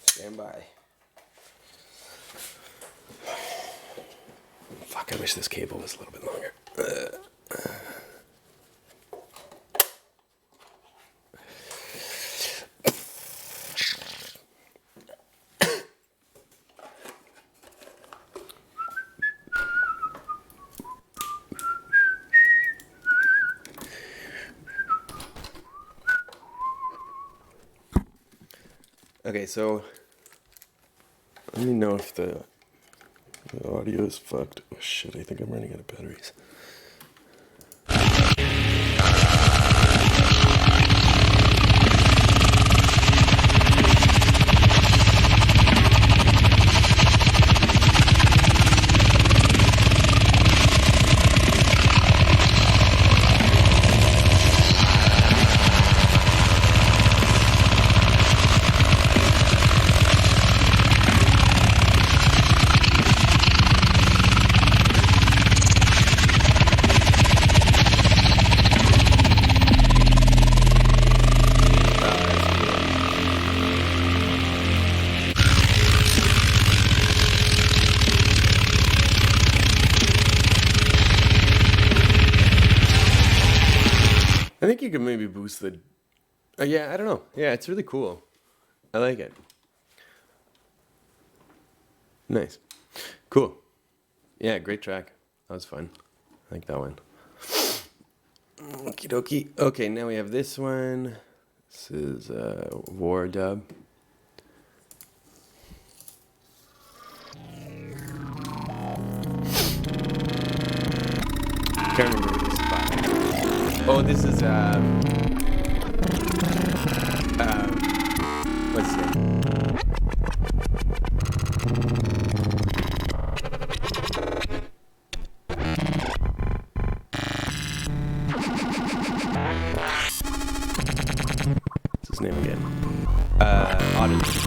Stand by. Fuck, I wish this cable was a little bit longer. Okay, so let me know if the audio is fucked. Oh shit, I think I'm running out of batteries. I think you could maybe boost the. Yeah, I don't know. Yeah, it's really cool. I like it. Nice. Cool. Yeah, great track. That was fun. I like that one. Okie dokie. Okay, now we have this one. This is War Dub. Can't remember what this is by. Oh, this is what's his name? What's his name again? Odyssey.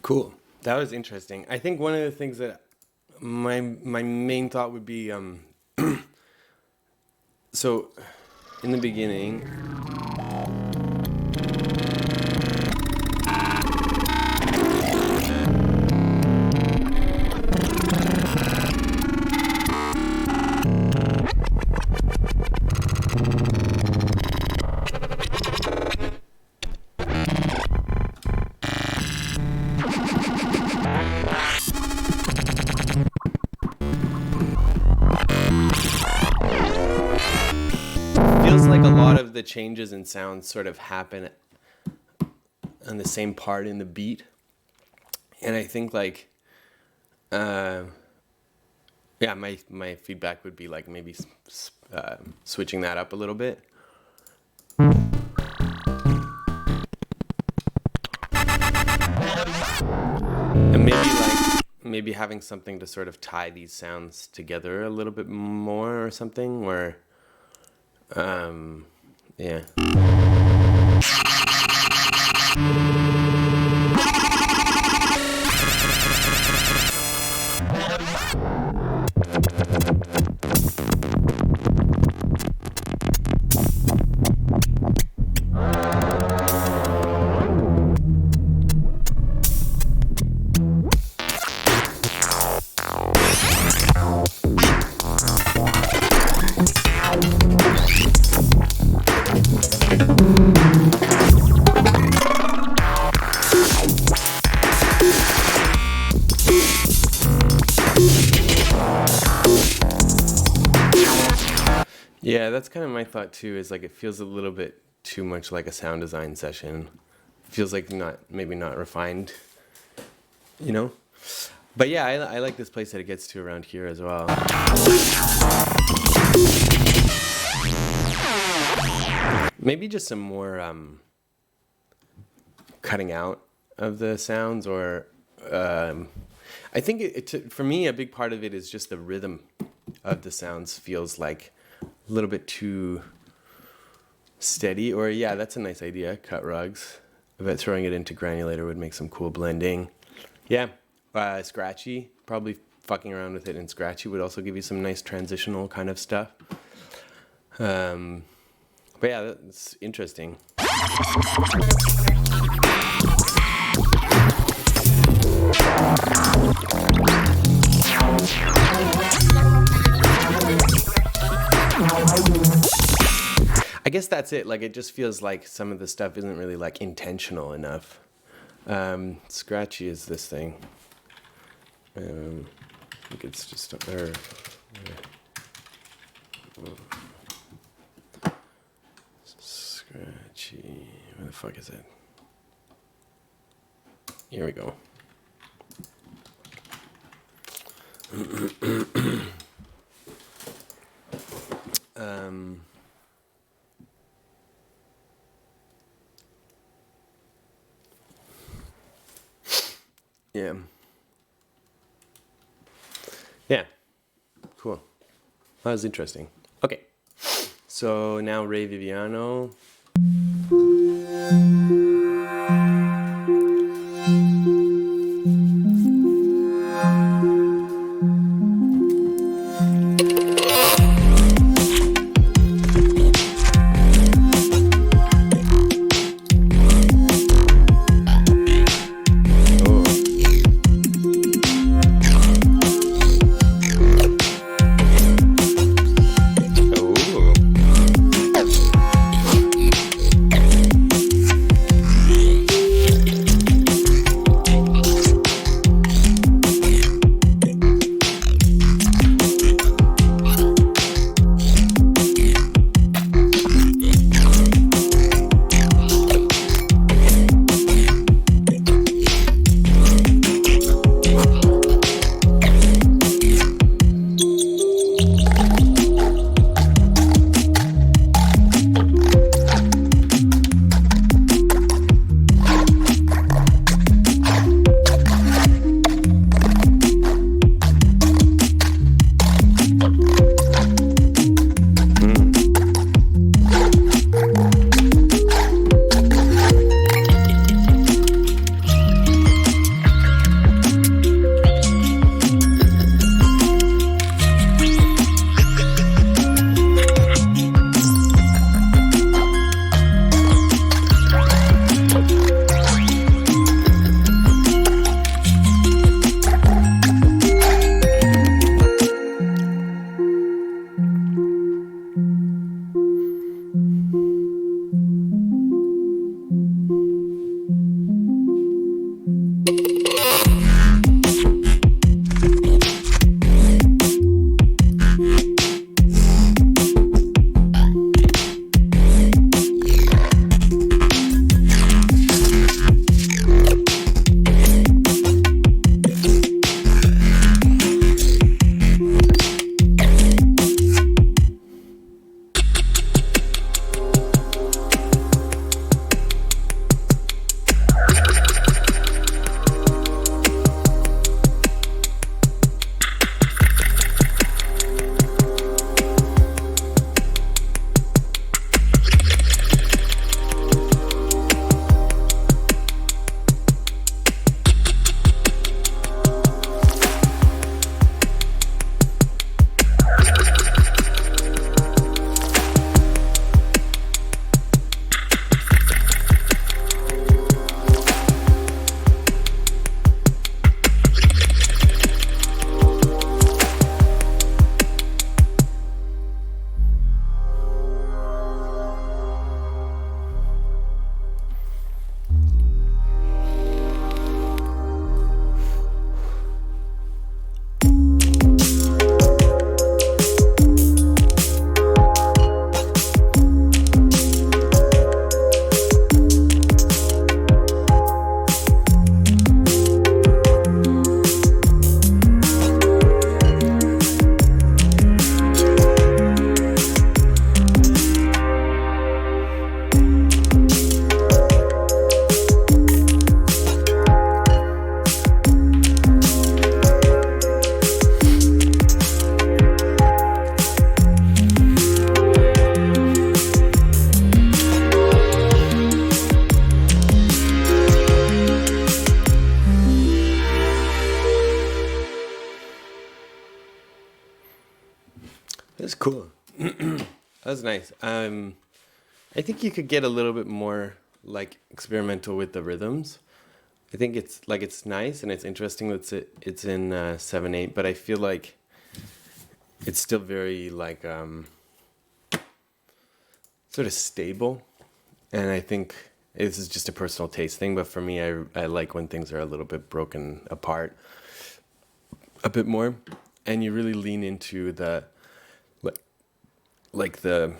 Cool. That was interesting. I think one of the things that my main thought would be so in the beginning feels like a lot of the changes in sound sort of happen on the same part in the beat, and I think like yeah, my feedback would be like maybe switching that up a little bit. And maybe having something to sort of tie these sounds together a little bit more or something, where yeah. that's kind of my thought too, is like it feels a little bit too much like a sound design session. Feels like maybe not refined, you know? But yeah, I like this place that it gets to around here as well. Maybe just some more cutting out of the sounds, or I think for me, a big part of it is just the rhythm of the sounds feels like a little bit too steady. Or yeah, that's a nice idea, cut rugs. I bet throwing it into granulator would make some cool blending. Yeah, scratchy, probably fucking around with it in scratchy would also give you some nice transitional kind of stuff. But yeah, that's interesting. I guess that's it. Like, it just feels like some of the stuff isn't really like intentional enough. Scratchy is this thing. I think it's just there. Scratchy. Where the fuck is it? Here we go. Yeah. Yeah. Cool. That was interesting. Okay. So now Ray Viviano. was nice. I think you could get a little bit more like experimental with the rhythms. I think it's nice and it's interesting that it's in 7/8, but I feel like it's still very like sort of stable. And I think this is just a personal taste thing, but for me, I like when things are a little bit broken apart a bit more, and you really lean into the like the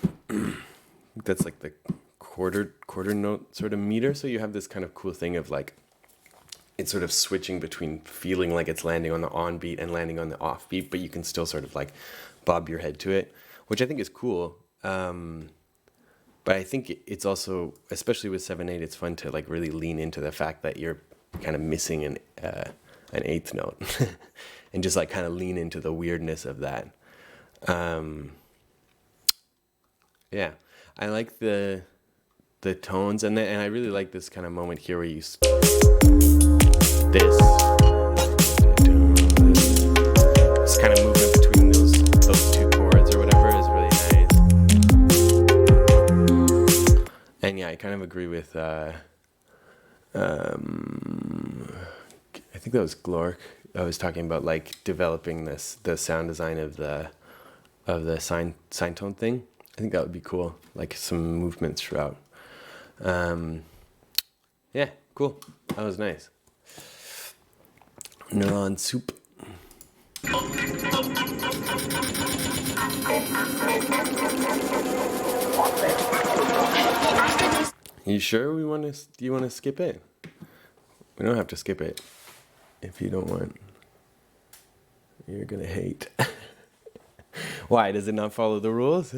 that's like the quarter note sort of meter. So you have this kind of cool thing of like it's sort of switching between feeling like it's landing on the on beat and landing on the off beat, but you can still sort of like bob your head to it, which I think is cool. But I think it's also, especially with 7/8, it's fun to like really lean into the fact that you're kind of missing an eighth note, and just like kind of lean into the weirdness of that. Yeah, I like the tones, and I really like this kind of moment here where you this kind of movement between those two chords or whatever is really nice. And yeah, I kind of agree with I think that was Glork. I was talking about like developing the sound design of the sine tone thing. I think that would be cool, like some movements throughout. Yeah, cool. That was nice. Neuron soup. You sure do you want to skip it? We don't have to skip it if you don't want. You're going to hate. Why? Does it not follow the rules?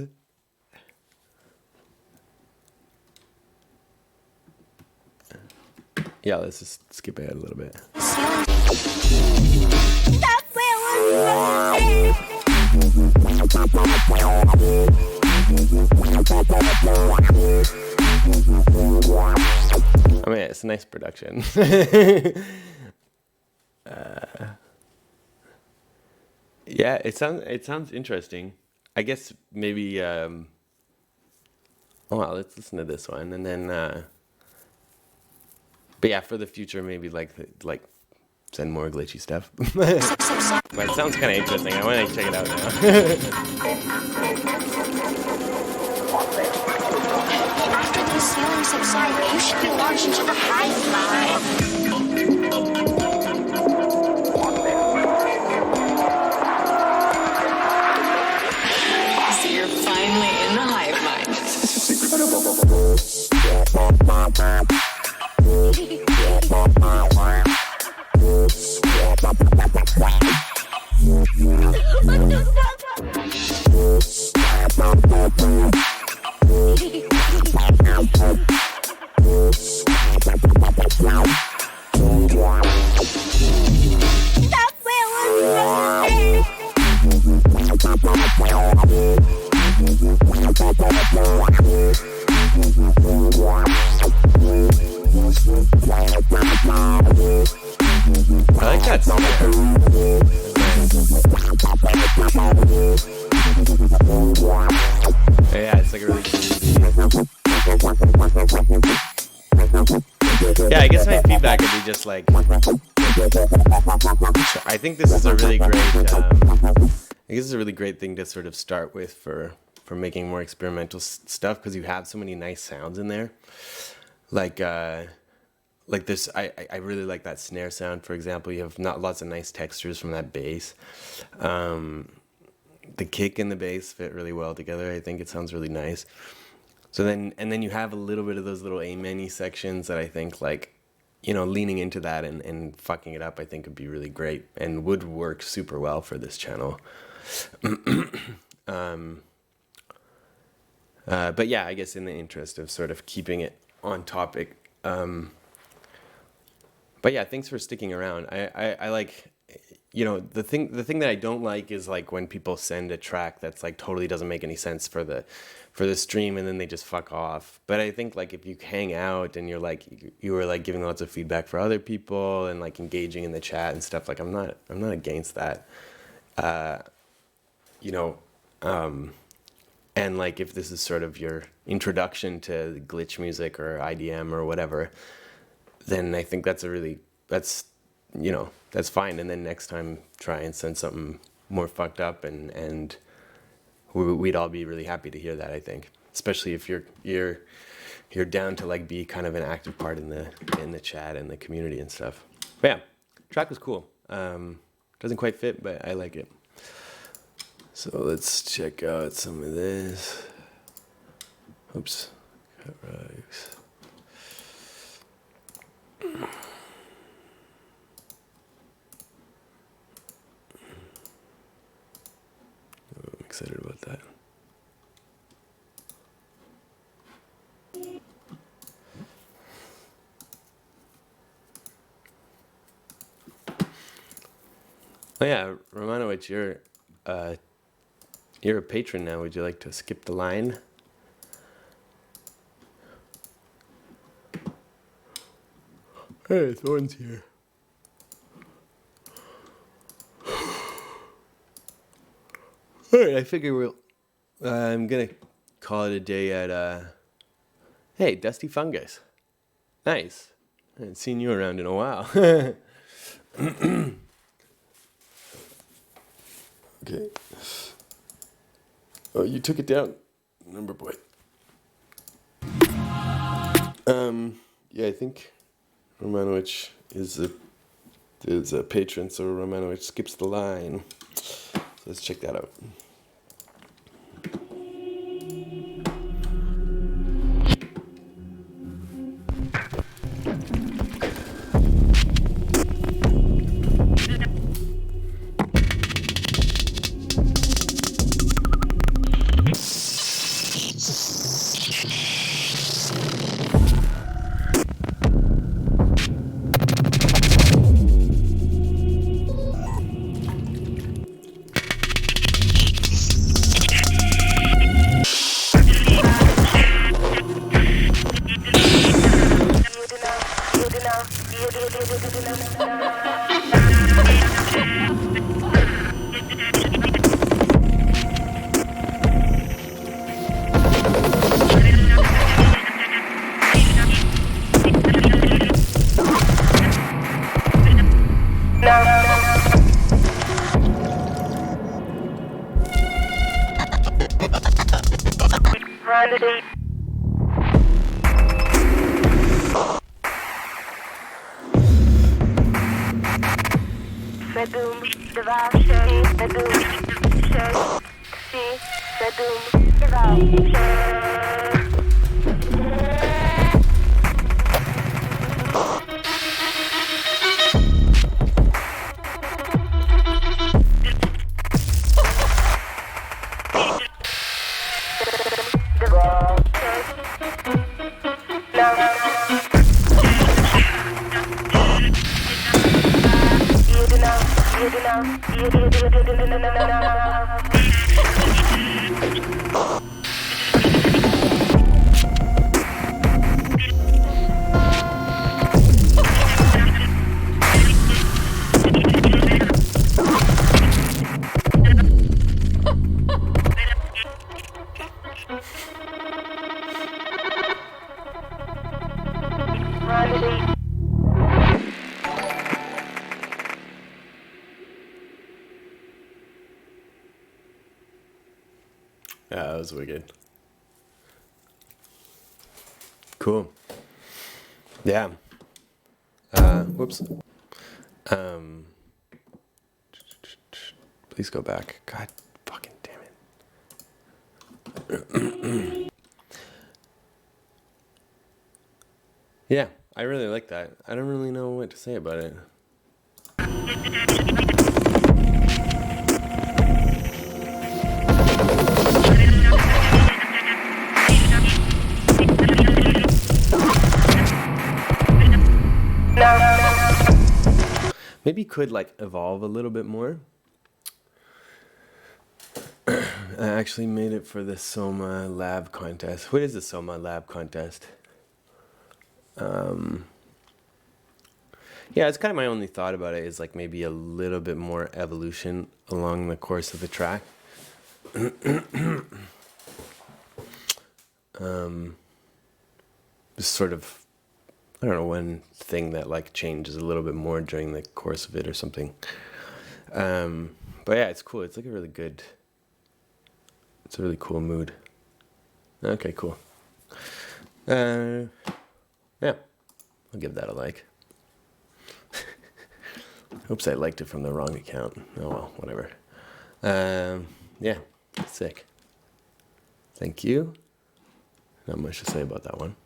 Yeah, let's just skip ahead a little bit. I mean, it's a nice production. Yeah, it sounds interesting. I guess maybe. Oh well, let's listen to this one, and then. But yeah, for the future, maybe like send more glitchy stuff. But it sounds kind of interesting. I want to check it out now. After these feelings subside, you should be launched into the hive mind. So you're finally in the hive mind. This is incredible. I like that snare. Yeah, it's like a really cool. Yeah, I guess my feedback would be just like, I think this is a really great. I guess this is a really great thing to sort of start with for making more experimental stuff, because you have so many nice sounds in there. Like this, I really like that snare sound, for example. You have not lots of nice textures from that bass. The kick and the bass fit really well together. I think it sounds really nice. So then you have a little bit of those little amen-y sections that I think, like, you know, leaning into that and fucking it up, I think would be really great and would work super well for this channel. But yeah, I guess in the interest of sort of keeping it on topic. But yeah, thanks for sticking around. I like, you know, the thing that I don't like is like when people send a track that's like totally doesn't make any sense for the stream, and then they just fuck off. But I think like if you hang out and you're like you were like giving lots of feedback for other people and like engaging in the chat and stuff, like I'm not against that. You know, And like if this is sort of your introduction to glitch music or IDM or whatever, then I think that's that's fine. And then next time try and send something more fucked up, and we'd all be really happy to hear that, I think. Especially if you're down to like be kind of an active part in the chat and the community and stuff. But yeah, track was cool. Doesn't quite fit, but I like it. So let's check out some of this. Oops. I'm excited about that. Oh yeah, Romanowicz, you're a patron now. Would you like to skip the line? Hey, Thorn's here. Alright, I figure I'm gonna call it a day at, hey, Dusty Fungus. Nice. I haven't seen you around in a while. Okay. Oh, you took it down, number boy. Yeah, I think Romanowicz is a patron, so Romanowicz skips the line. So let's check that out. Yeah, that was wicked. Cool. Yeah. Whoops. Please go back. God fucking damn it. Yeah, I really like that. I don't really know what to say about it. Maybe could like evolve a little bit more. I actually made it for the Soma Lab contest. What is the Soma Lab contest? Yeah, it's kind of my only thought about it is like maybe a little bit more evolution along the course of the track. This sort of, I don't know, one thing that like changes a little bit more during the course of it or something. But yeah, it's cool. It's like it's a really cool mood. Okay, cool. Yeah, I'll give that a like. Oops, I liked it from the wrong account. Oh well, whatever. Yeah, sick. Thank you. Not much to say about that one.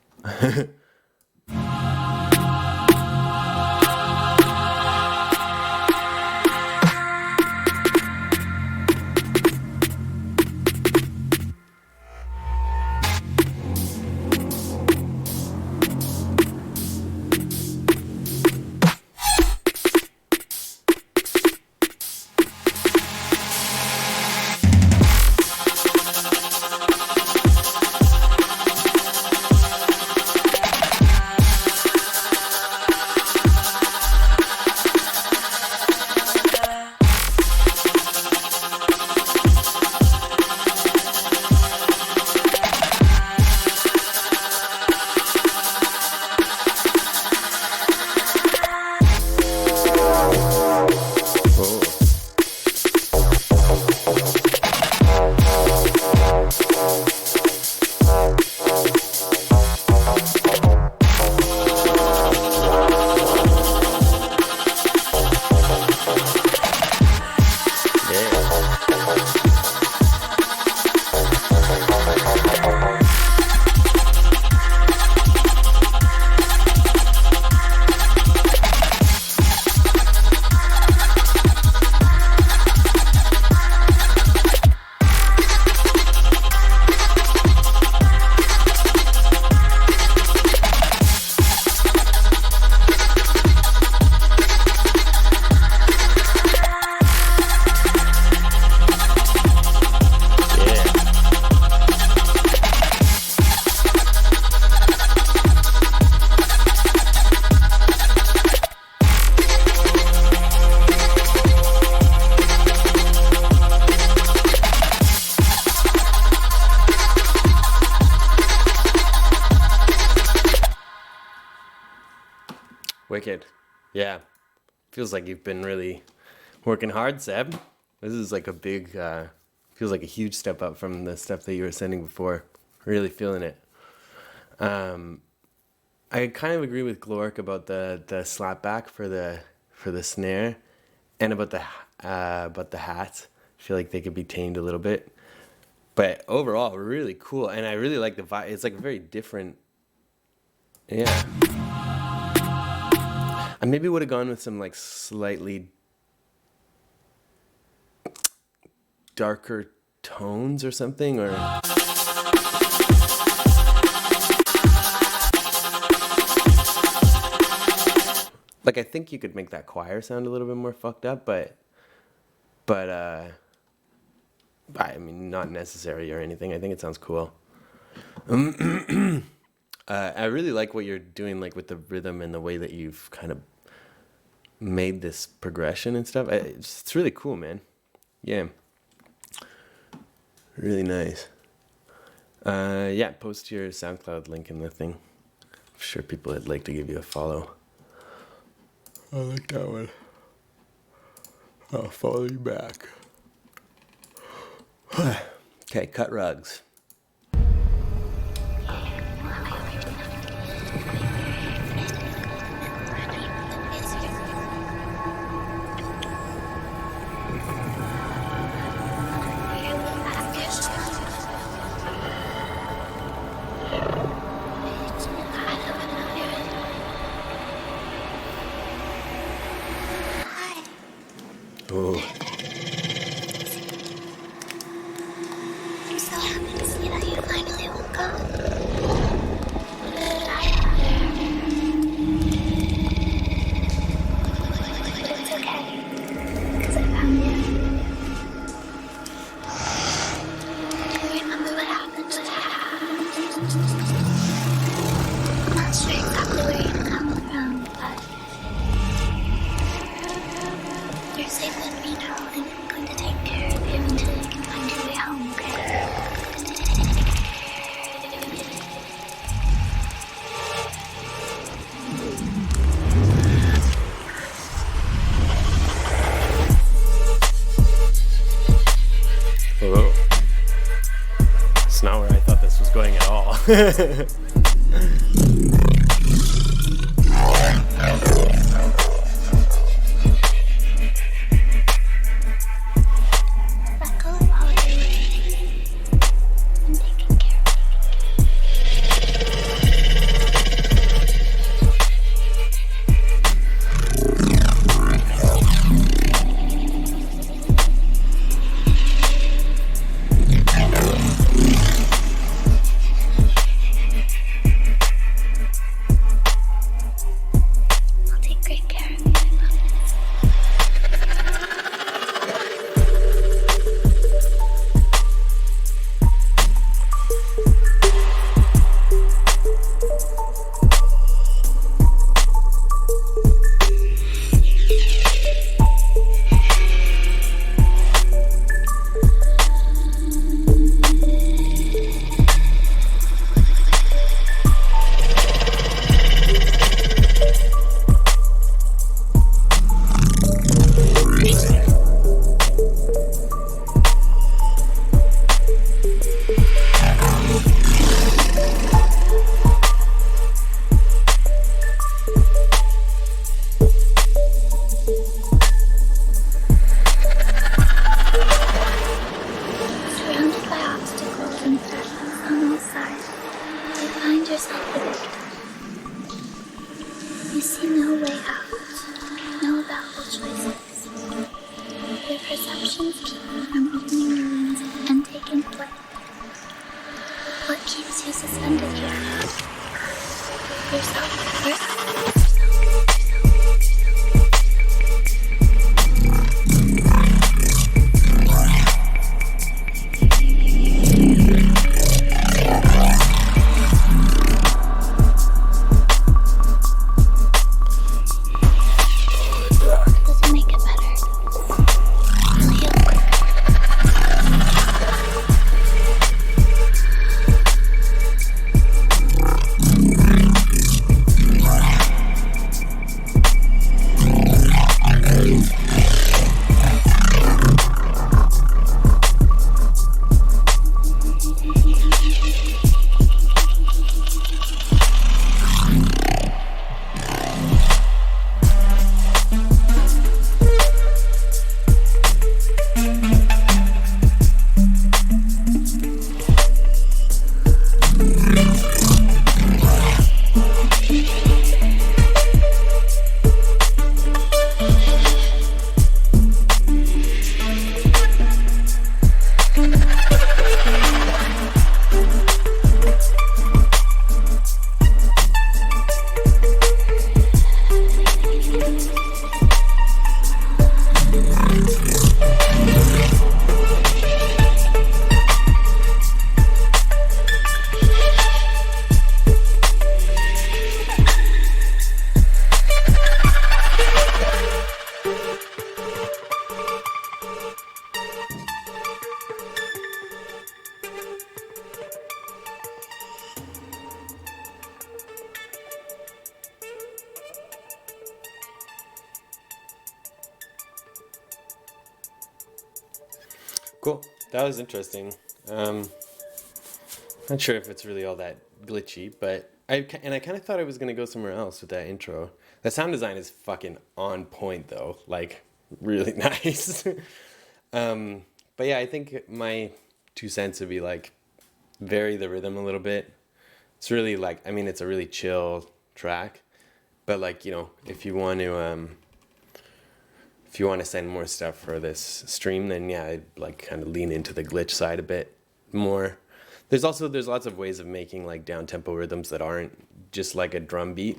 Wicked. Yeah. Feels like you've been really working hard, Seb. This is like a big, feels like a huge step up from the stuff that you were sending before. Really feeling it. I kind of agree with Glork about the slap back for the snare, and about the hats. I feel like they could be tamed a little bit. But overall, really cool. And I really like the vibe. It's like very different. Yeah. I maybe would have gone with some like slightly darker tones or something, or like I think you could make that choir sound a little bit more fucked up, but I mean, not necessary or anything. I think it sounds cool. I really like what you're doing, like with the rhythm and the way that you've kind of made this progression and stuff. It's really cool, man. Yeah. Really nice. Yeah, post your SoundCloud link in the thing. I'm sure people would like to give you a follow. I like that one. I'll follow you back. Okay, cut rugs. Oh. I'm so happy to see that you finally woke up. It's okay, because I found you. Remember what happened? I'm not sure exactly where you come from, but you're safe with me now, and I'm going to take care of you until you can find your way home, okay? Let go of all your worries and taking care of I'll take great care of you, I promise. Surrounded by obstacles and threats on all sides, you find yourself predicted. You see no way out, no available choices. Your perceptions keep you from opening your wings and taking flight. What keeps you suspended here? Yourself. Doesn't make it better. You'll heal quicker. Cool. That was interesting. Not sure if it's really all that glitchy, but I kind of thought I was gonna go somewhere else with that intro. The sound design is fucking on point though, like really nice. But yeah, I think my 2 cents would be like vary the rhythm a little bit. It's really like, I mean, it's a really chill track, but like, you know, if you want to send more stuff for this stream, then yeah, I'd like kind of lean into the glitch side a bit more. There's lots of ways of making like down tempo rhythms that aren't just like a drum beat.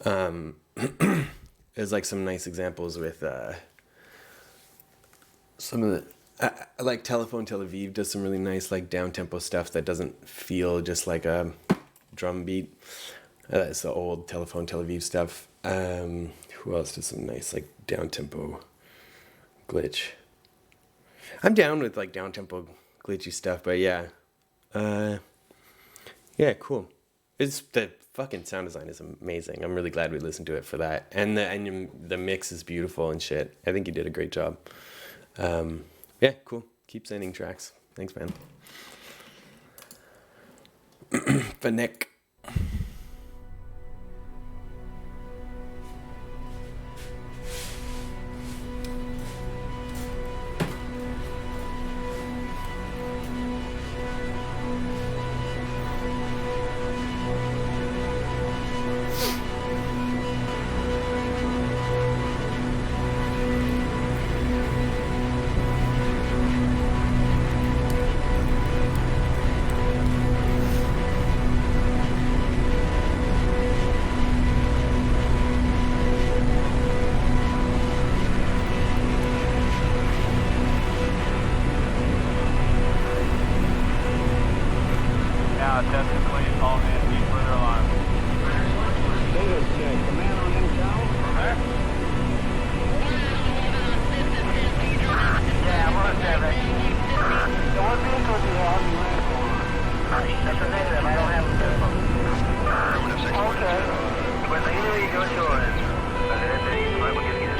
There's like some nice examples with some of the like Telephone Tel Aviv does some really nice like down tempo stuff that doesn't feel just like a drum beat. That's the old Telephone Tel Aviv stuff. Who else does some nice like down tempo glitch? I'm down with like down tempo glitchy stuff, but yeah. Yeah, cool. It's the fucking sound design is amazing. I'm really glad we listened to it for that. And the mix is beautiful and shit. I think you did a great job. Yeah, cool. Keep sending tracks. Thanks, man. Finnick. Now, Testing, please call me and keep further alarm. Status check. Command on intel. Yeah, I'm on 7. So what vehicle do you have you ran for? That's a negative. I don't have a pistol. Okay. Pues ahí le digo yo, podemos ir.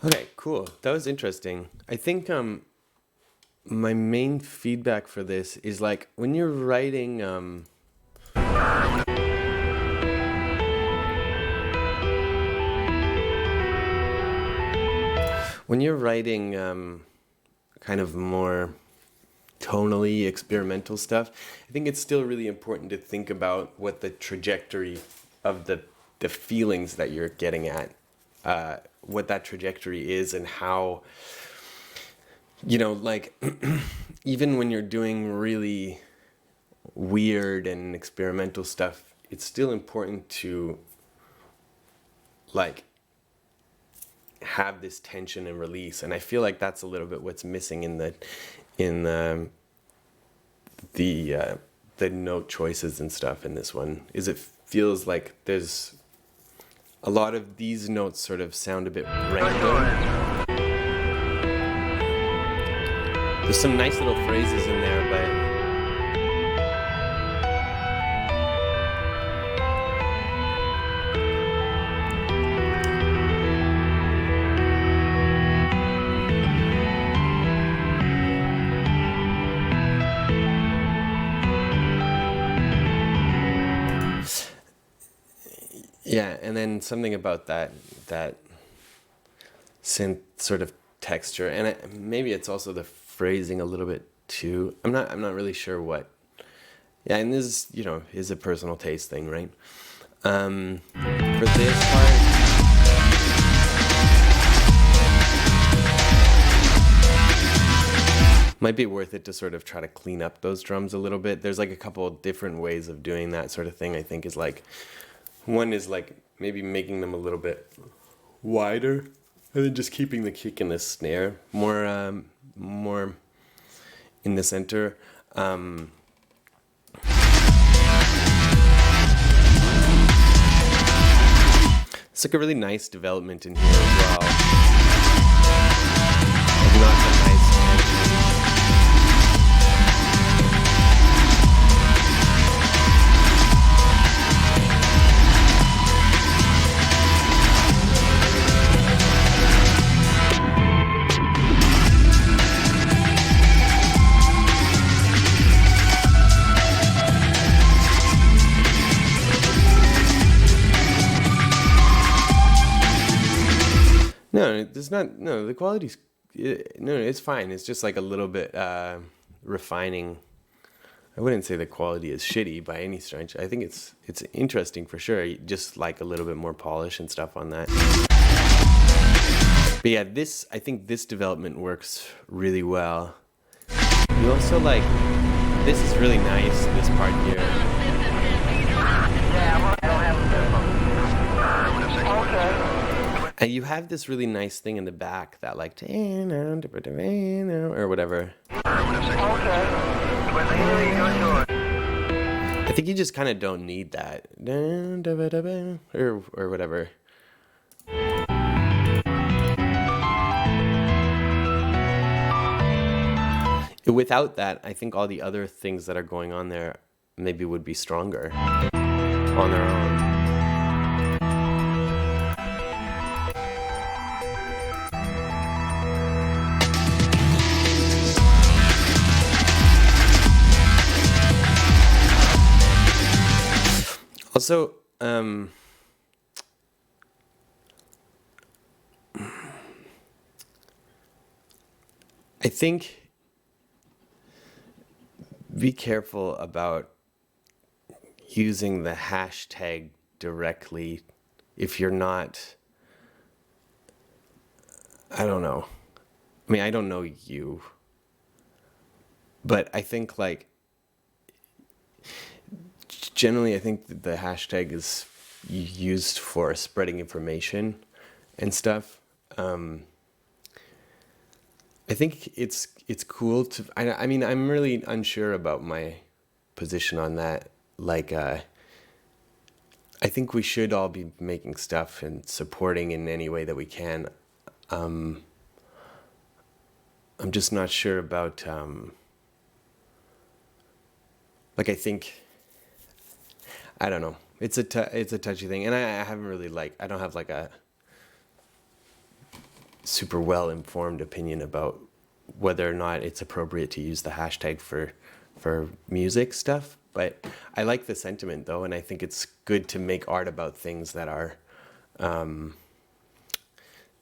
Okay, cool. That was interesting. I think my main feedback for this is like when you're writing kind of more tonally experimental stuff, I think it's still really important to think about what the trajectory of the feelings that you're getting at, what that trajectory is, and how, like, even when you're doing really weird and experimental stuff, it's still important to, like, have this tension and release. And I feel like that's a little bit what's missing in the note choices and stuff in this one, is it feels like there's a lot of these notes sort of sound a bit random. There's some nice little phrases in there, but yeah, and then something about that synth sort of texture, and maybe it's also the phrasing a little bit too. I'm not really sure what. Yeah, and this is a personal taste thing, right? For this part, might be worth it to sort of try to clean up those drums a little bit. There's like a couple of different ways of doing that sort of thing. I think is like, one is like maybe making them a little bit wider, and then just keeping the kick and the snare more in the center. It's like a really nice development in here as well. Like not a nice tension. No, there's not. No, the quality's. No, it's fine. It's just like a little bit refining. I wouldn't say the quality is shitty by any stretch. I think it's interesting for sure. Just like a little bit more polish and stuff on that. But yeah, I think this development works really well. You also like, this is really nice. This part here. And you have this really nice thing in the back that like, or whatever. I think you just kind of don't need that. Or whatever. Without that, I think all the other things that are going on there maybe would be stronger on their own. Also, I think be careful about using the hashtag directly if you're not, I don't know. I mean, I don't know you, but I think like, generally, I think that the hashtag is used for spreading information and stuff. I think it's cool to. I mean, I'm really unsure about my position on that. Like, I think we should all be making stuff and supporting in any way that we can. I'm just not sure about. Like, I think. I don't know. It's a touchy thing, and I haven't really I don't have like a super well informed opinion about whether or not it's appropriate to use the hashtag for music stuff. But I like the sentiment though, and I think it's good to make art about things that are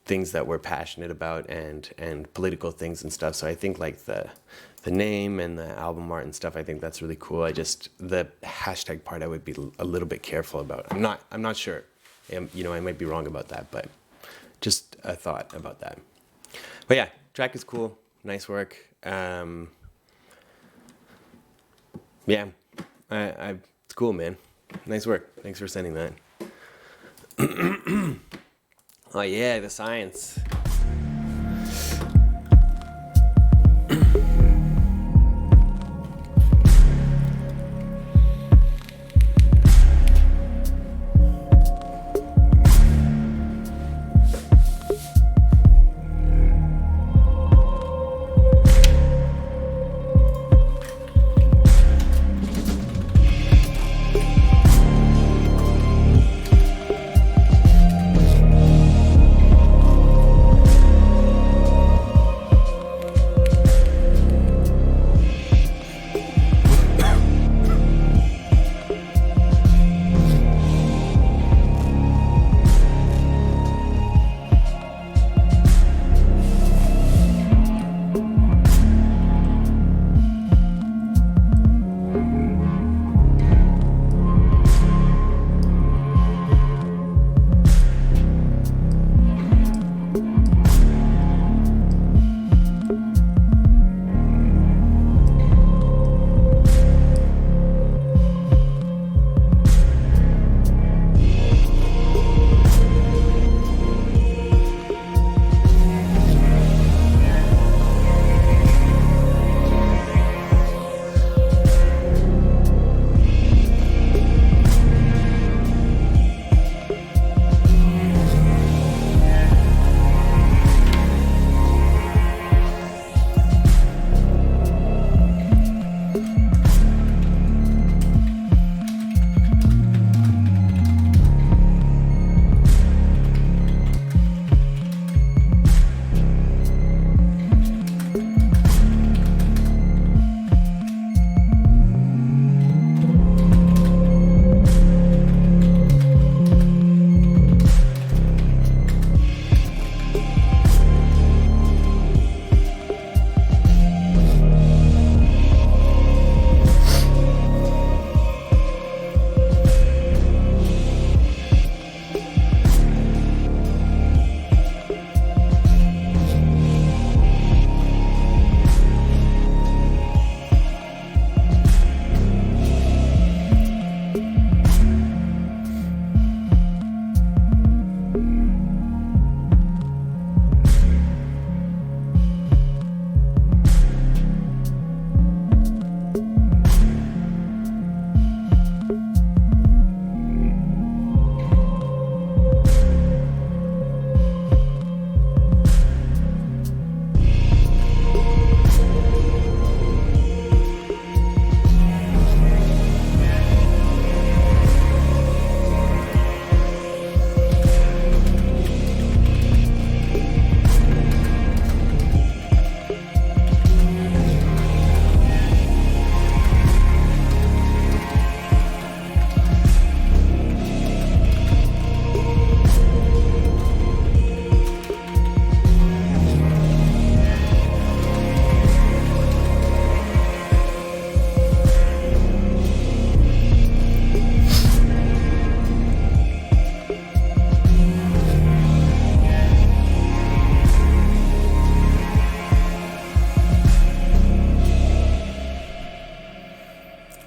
things that we're passionate about and political things and stuff. So I think like the name and the album art and stuff, I think that's really cool. The hashtag part I would be a little bit careful about. I'm not sure. I might be wrong about that, but just a thought about that. But yeah, track is cool. Nice work. Yeah, it's cool, man. Nice work. Thanks for sending that. Oh yeah, the science.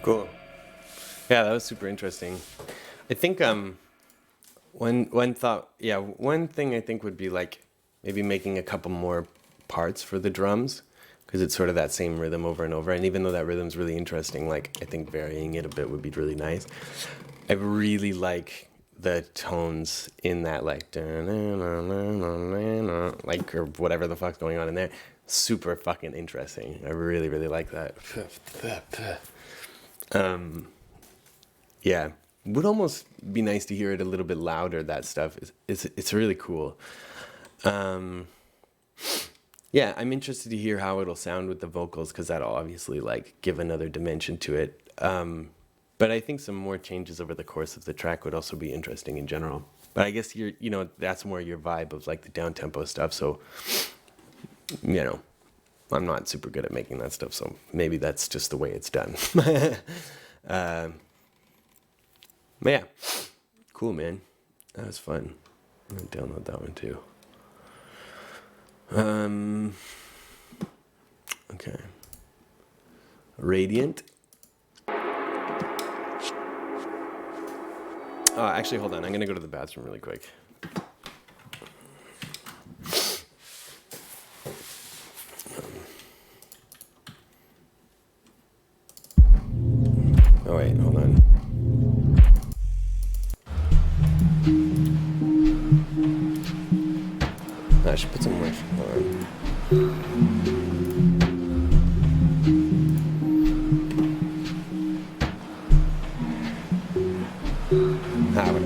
Cool. Yeah, that was super interesting. I think one thing I think would be like maybe making a couple more parts for the drums, because it's sort of that same rhythm over and over. And even though that rhythm's really interesting, like I think varying it a bit would be really nice. I really like the tones in that like or whatever the fuck's going on in there. Super fucking interesting. I really, really like that. Yeah, would almost be nice to hear it a little bit louder. That stuff it's really cool. Yeah, I'm interested to hear how it'll sound with the vocals, because that'll obviously like give another dimension to it. But I think some more changes over the course of the track would also be interesting in general. But I guess that's more your vibe of like the down tempo stuff. So, I'm not super good at making that stuff. So maybe that's just the way it's done. But yeah, cool, man. That was fun. I'm gonna download that one too. Okay. Radiant. Actually, hold on. I'm gonna go to the bathroom really quick. Oh wait, hold on. I should put some more. Hold on. Whatever.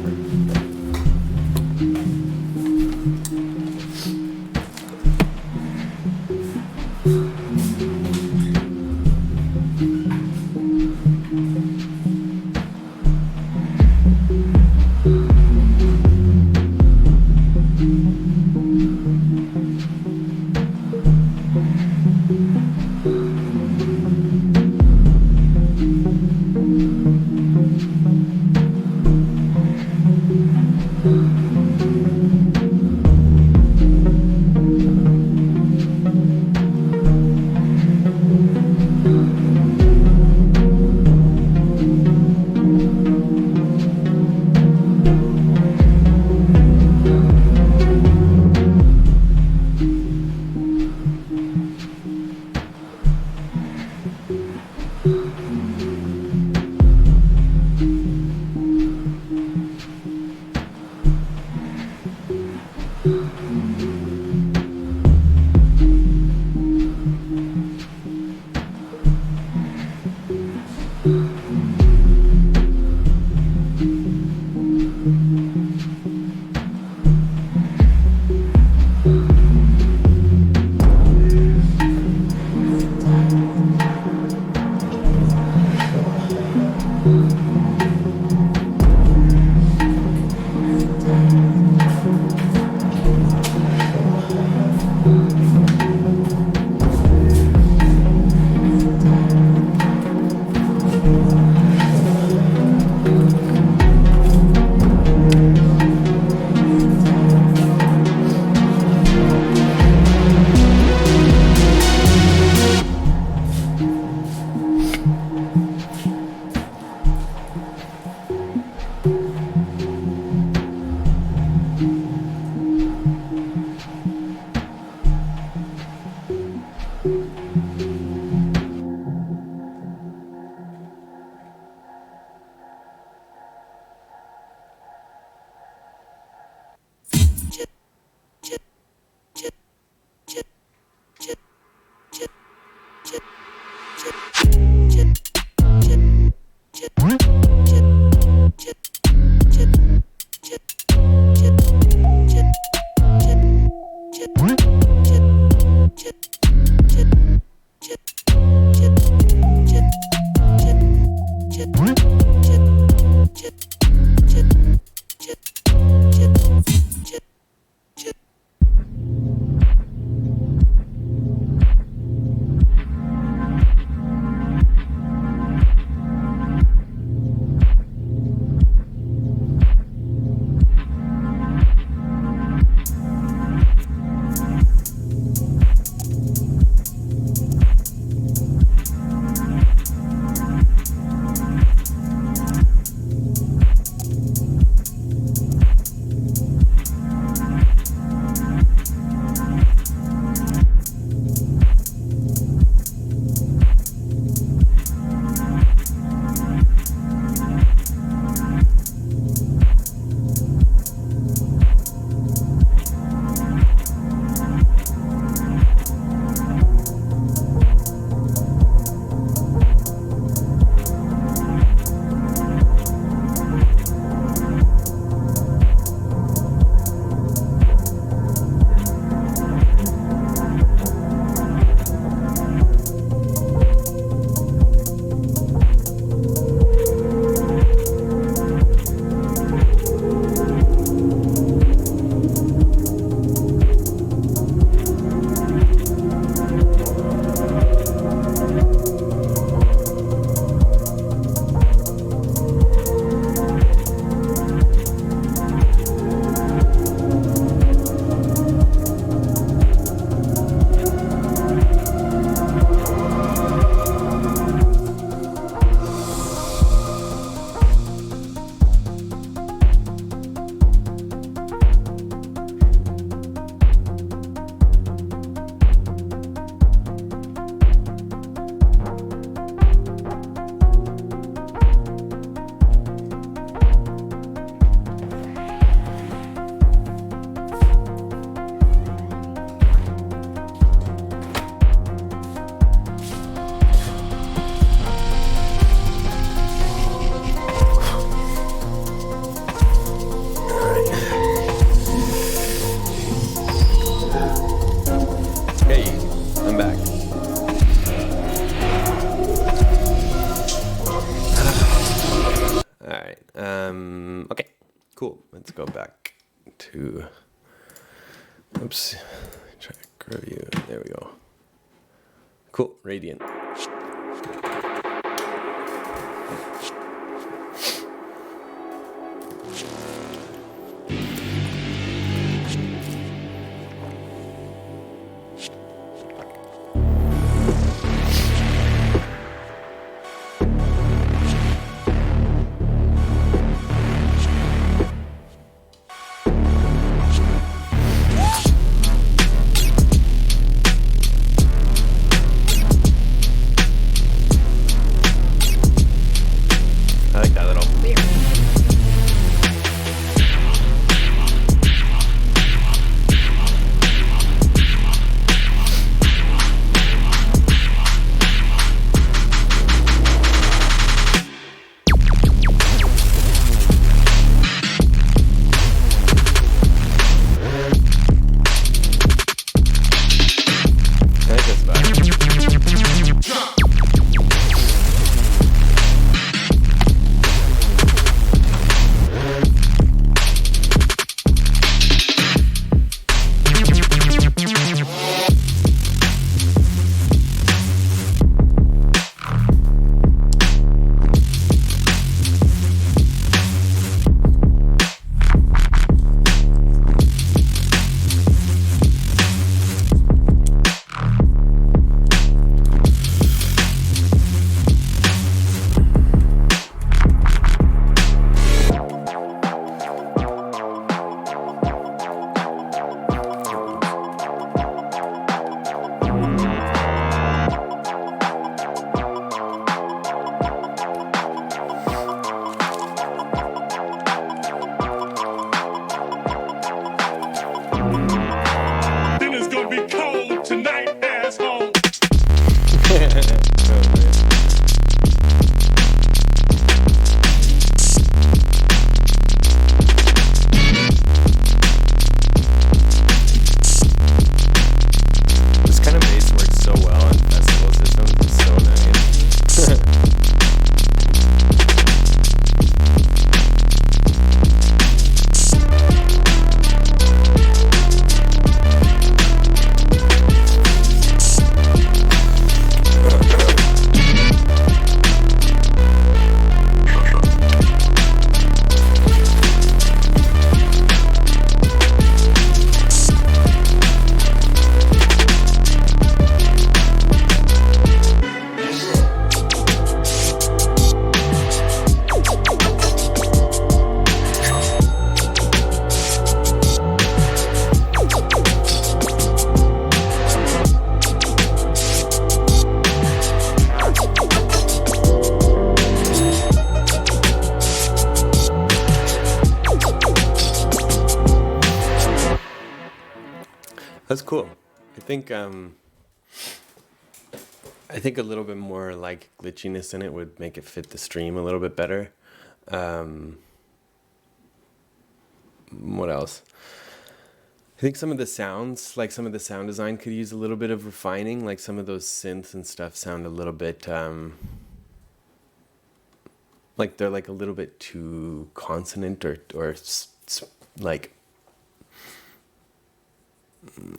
right. Okay. Cool. Let's go back to. Oops. Track review. There we go. Cool. Radiant. I like that little. I like this vibe. Dinner's gonna be cold tonight, asshole. This kind of bass works so well on festival systems. It's so nice. That's cool. I think a little bit more like glitchiness in it would make it fit the stream a little bit better. What else? I think some of the sounds, like some of the sound design could use a little bit of refining. Like some of those synths and stuff sound a little bit like they're like a little bit too consonant or like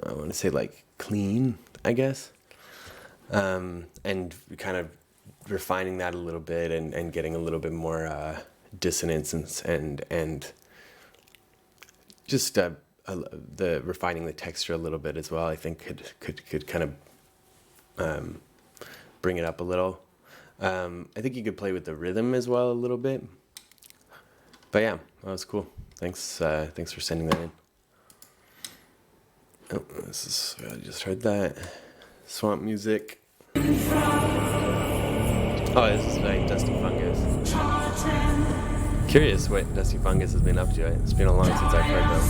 I want to say like clean, I guess. And kind of refining that a little bit and getting a little bit more dissonance and just the refining the texture a little bit as well. I think could kind of bring it up a little. I think you could play with the rhythm as well a little bit. But yeah, that was cool. Thanks for sending that in. Oh, I just heard that. Swamp music. Oh, this is like Dusty Fungus. Curious what Dusty Fungus has been up to. It's been a long since I've heard them.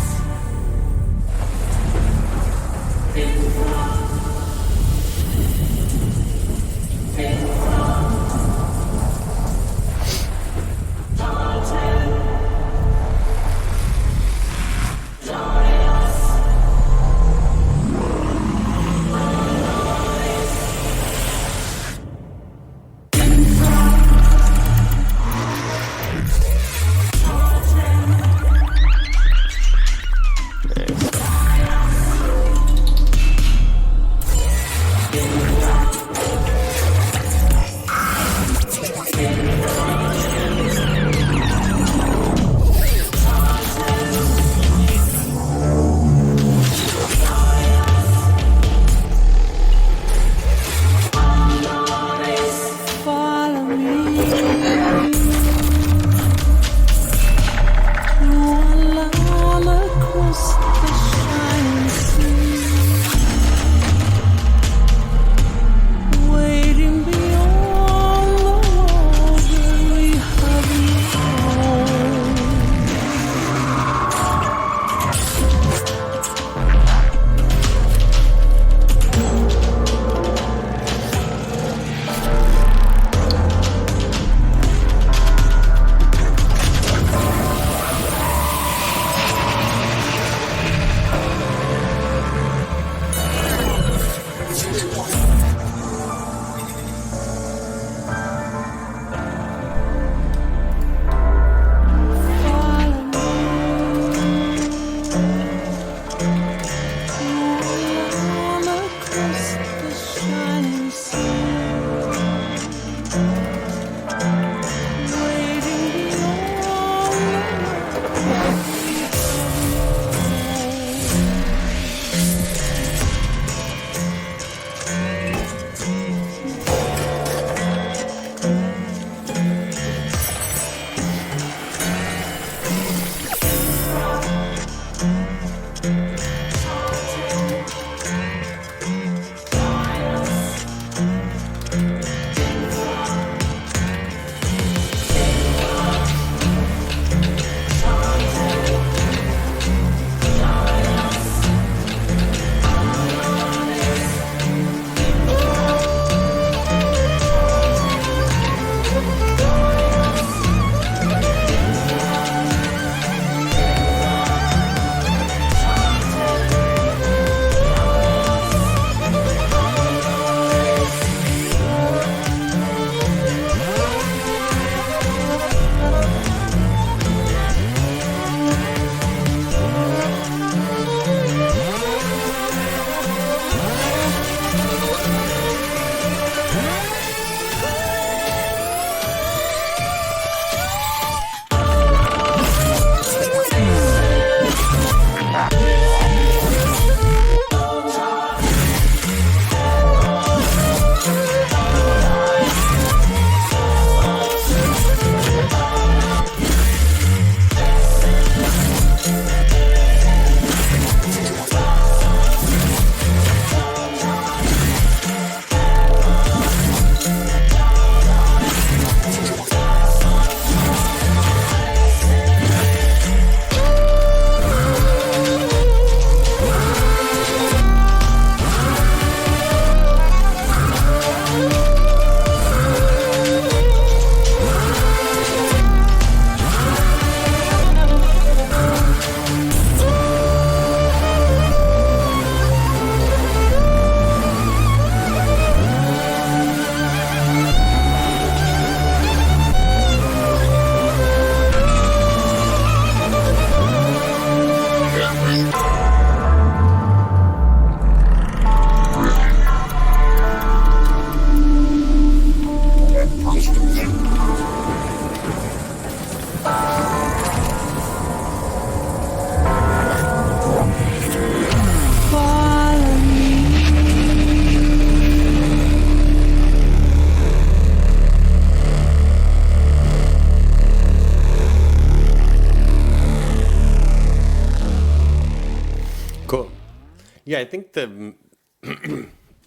Yeah, I think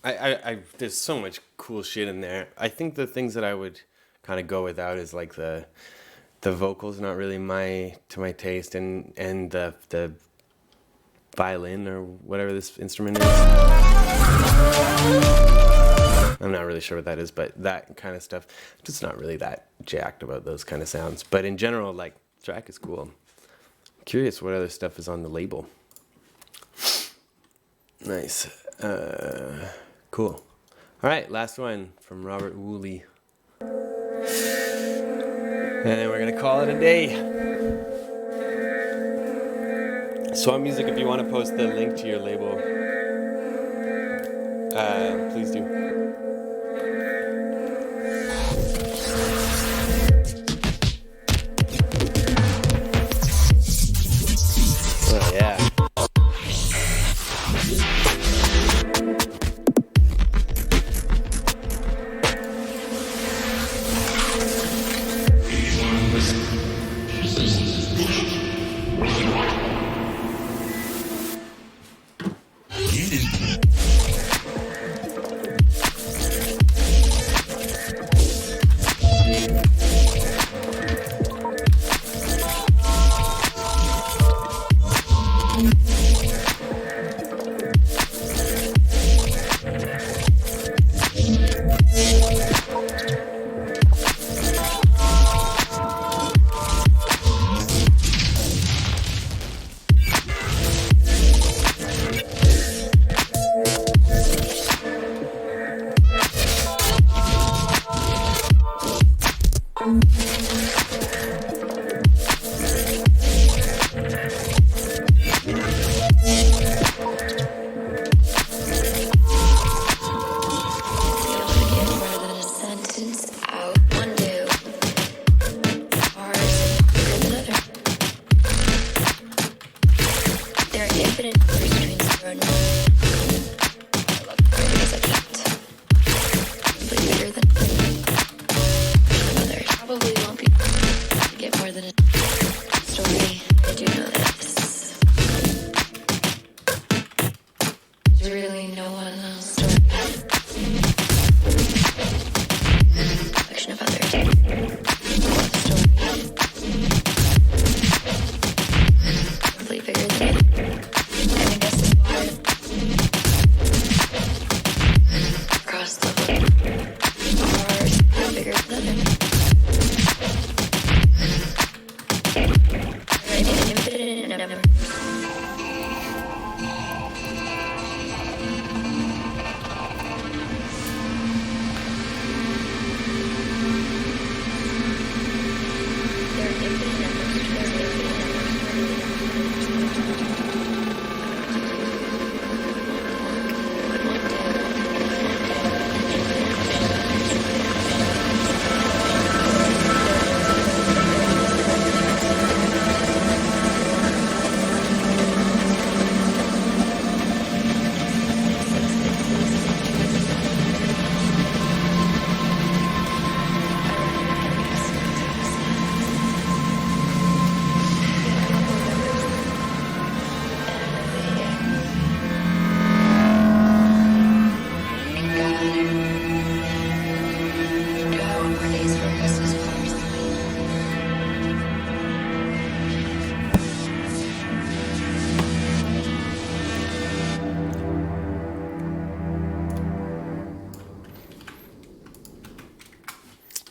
I there's so much cool shit in there. I think the things that I would kind of go without is like the vocals not really to my taste, and the violin or whatever this instrument is. I'm not really sure what that is, but that kind of stuff, just not really that jacked about those kind of sounds. But in general, like, track is cool. Curious what other stuff is on the label. Nice. Cool. All right, last one from Robert Woolley. And then we're going to call it a day. Swamp Music, if you want to post the link to your label, please do. Oh, yeah.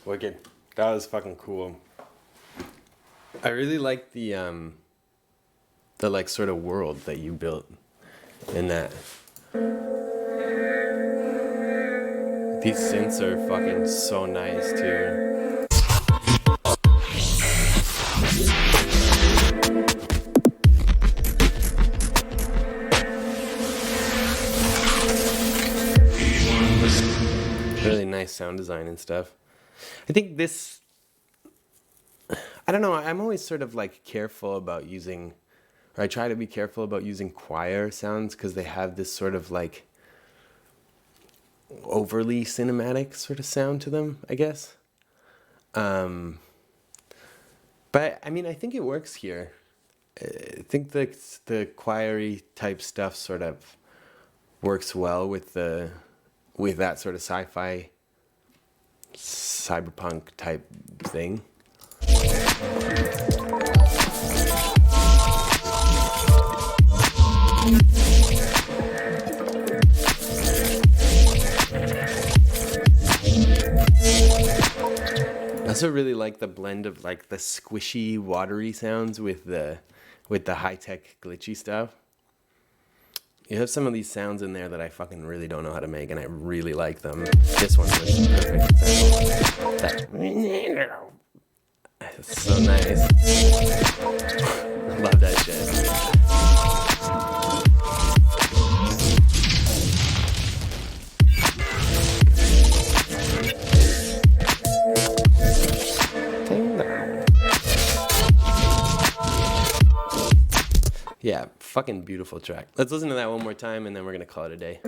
Wicked. That was fucking cool. I really like the like sort of world that you built in that. These synths are fucking so nice too. Really nice sound design and stuff. I think this, I don't know, I'm always sort of like careful about using, or I try to be careful about using choir sounds because they have this sort of like overly cinematic sort of sound to them, I guess. But I mean, I think it works here. I think the choir-y type stuff sort of works well with that sort of sci-fi cyberpunk type thing. I also really like the blend of like the squishy, watery sounds with the high-tech glitchy stuff. You have some of these sounds in there that I fucking really don't know how to make, and I really like them. This one was perfect example. It's so nice. Love that shit. Yeah, fucking beautiful track. Let's listen to that one more time and then we're gonna call it a day.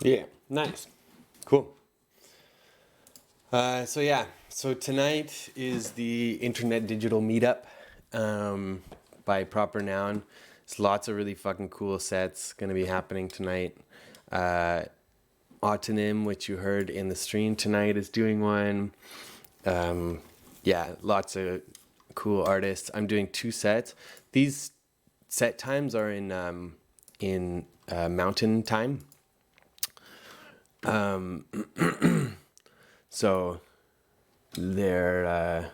Yeah, nice. Cool. So tonight is the Internet Digital Meetup by Proper Noun. There's lots of really fucking cool sets going to be happening tonight. Autonym, which you heard in the stream tonight, is doing one. Lots of cool artists. I'm doing 2 sets. These set times are in mountain time. So they're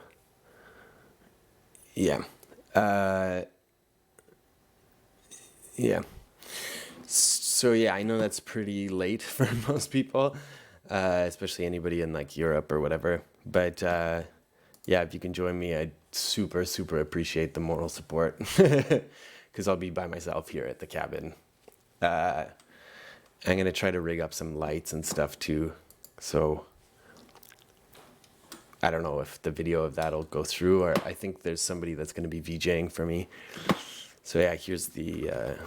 yeah. Yeah. So yeah, I know that's pretty late for most people, especially anybody in like Europe or whatever. But yeah, if you can join me, I'd super, super appreciate the moral support because I'll be by myself here at the cabin. I'm gonna try to rig up some lights and stuff too. So I don't know if the video of that'll go through, or I think there's somebody that's gonna be VJing for me. So yeah, here's the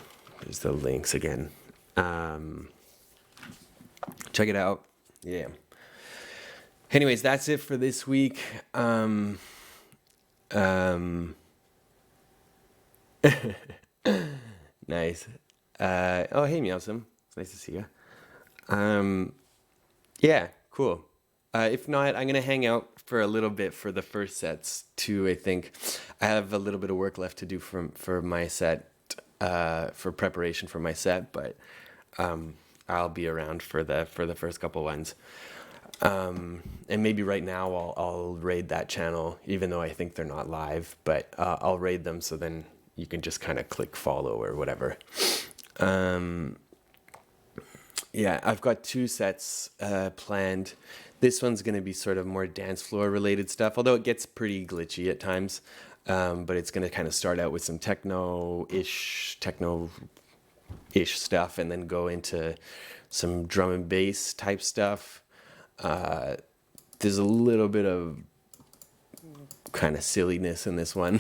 links again. Check it out. Yeah. Anyways, that's it for this week. Nice. Oh, hey, Meowsome. It's nice to see you. Yeah, cool. If not, I'm gonna hang out for a little bit for the first sets too. I think I have a little bit of work left to do for my set, for preparation for my set, but I'll be around for the first couple ones. And maybe right now I'll raid that channel, even though I think they're not live. But I'll raid them, so then you can just kind of click follow or whatever. Yeah, I've got 2 sets planned. This one's going to be sort of more dance floor related stuff, although it gets pretty glitchy at times. But it's going to kind of start out with some techno-ish stuff and then go into some drum and bass type stuff. There's a little bit of kind of silliness in this one.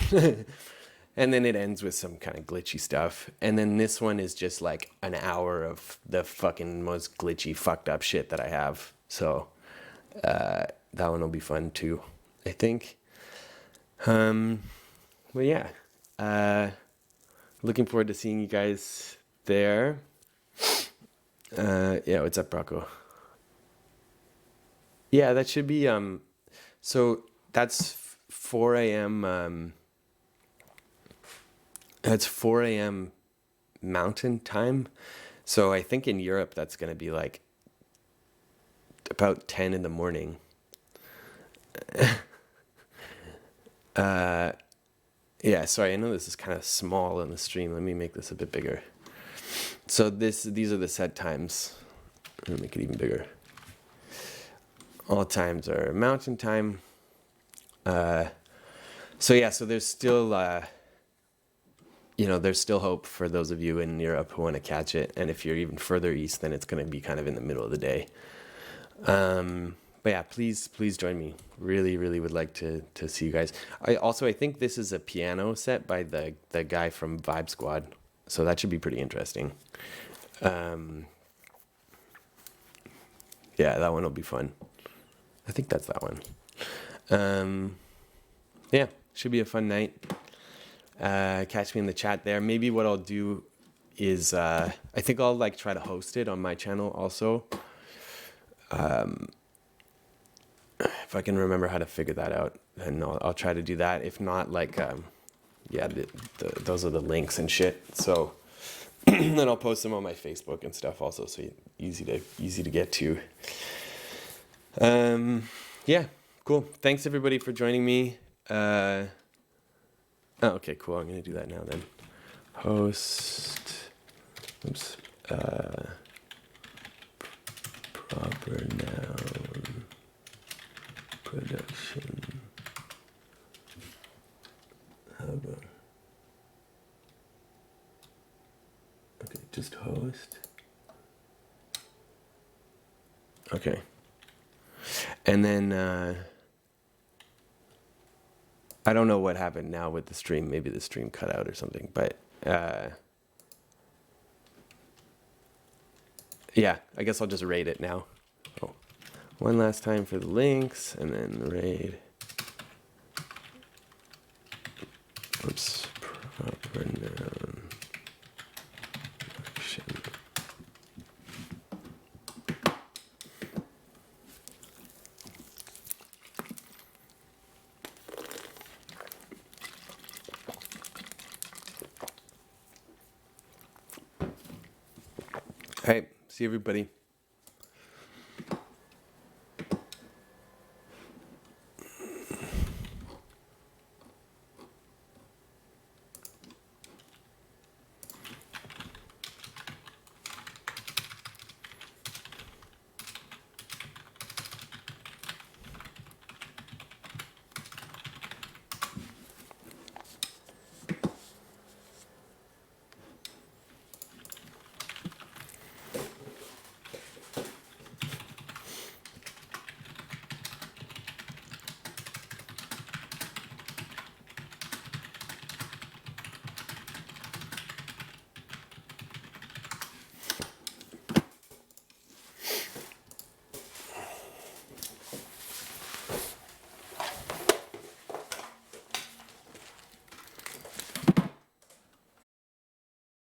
And then it ends with some kind of glitchy stuff. And then this one is just like an hour of the fucking most glitchy, fucked up shit that I have. So that one will be fun too, I think. Well, yeah. Looking forward to seeing you guys there. Yeah, what's up, Rocco? Yeah, that should be, so that's 4 a.m. That's 4 a.m. Mountain time. So I think in Europe that's going to be like about 10 in the morning. Yeah, sorry, I know this is kind of small in the stream. Let me make this a bit bigger. So these are the set times. I'm gonna make it even bigger. All times are mountain time. So yeah, so there's still there's still hope for those of you in Europe who want to catch it. And if you're even further east, then it's going to be kind of in the middle of the day. But yeah, please join me. Really, really would like to see you guys. I think this is a piano set by the guy from Vibe Squad. So that should be pretty interesting. Yeah, that one will be fun. I think that's that one. Yeah, should be a fun night. Catch me in the chat there. Maybe what I'll do is I think I'll like try to host it on my channel also. If I can remember how to figure that out, then I'll try to do that. If not, like yeah, those are the links and shit. So then I'll post them on my Facebook and stuff also, so easy to get to. Yeah, cool. Thanks everybody for joining me. Oh, okay, cool. I'm gonna do that now then. Host. Oops. Proper noun. Production. Hub. Okay, just host. Okay. And then I don't know what happened now with the stream. Maybe the stream cut out or something. But yeah, I guess I'll just raid it now. Oh. One last time for the links, and then raid. Oops. Proper noun. Action. All right. See everybody.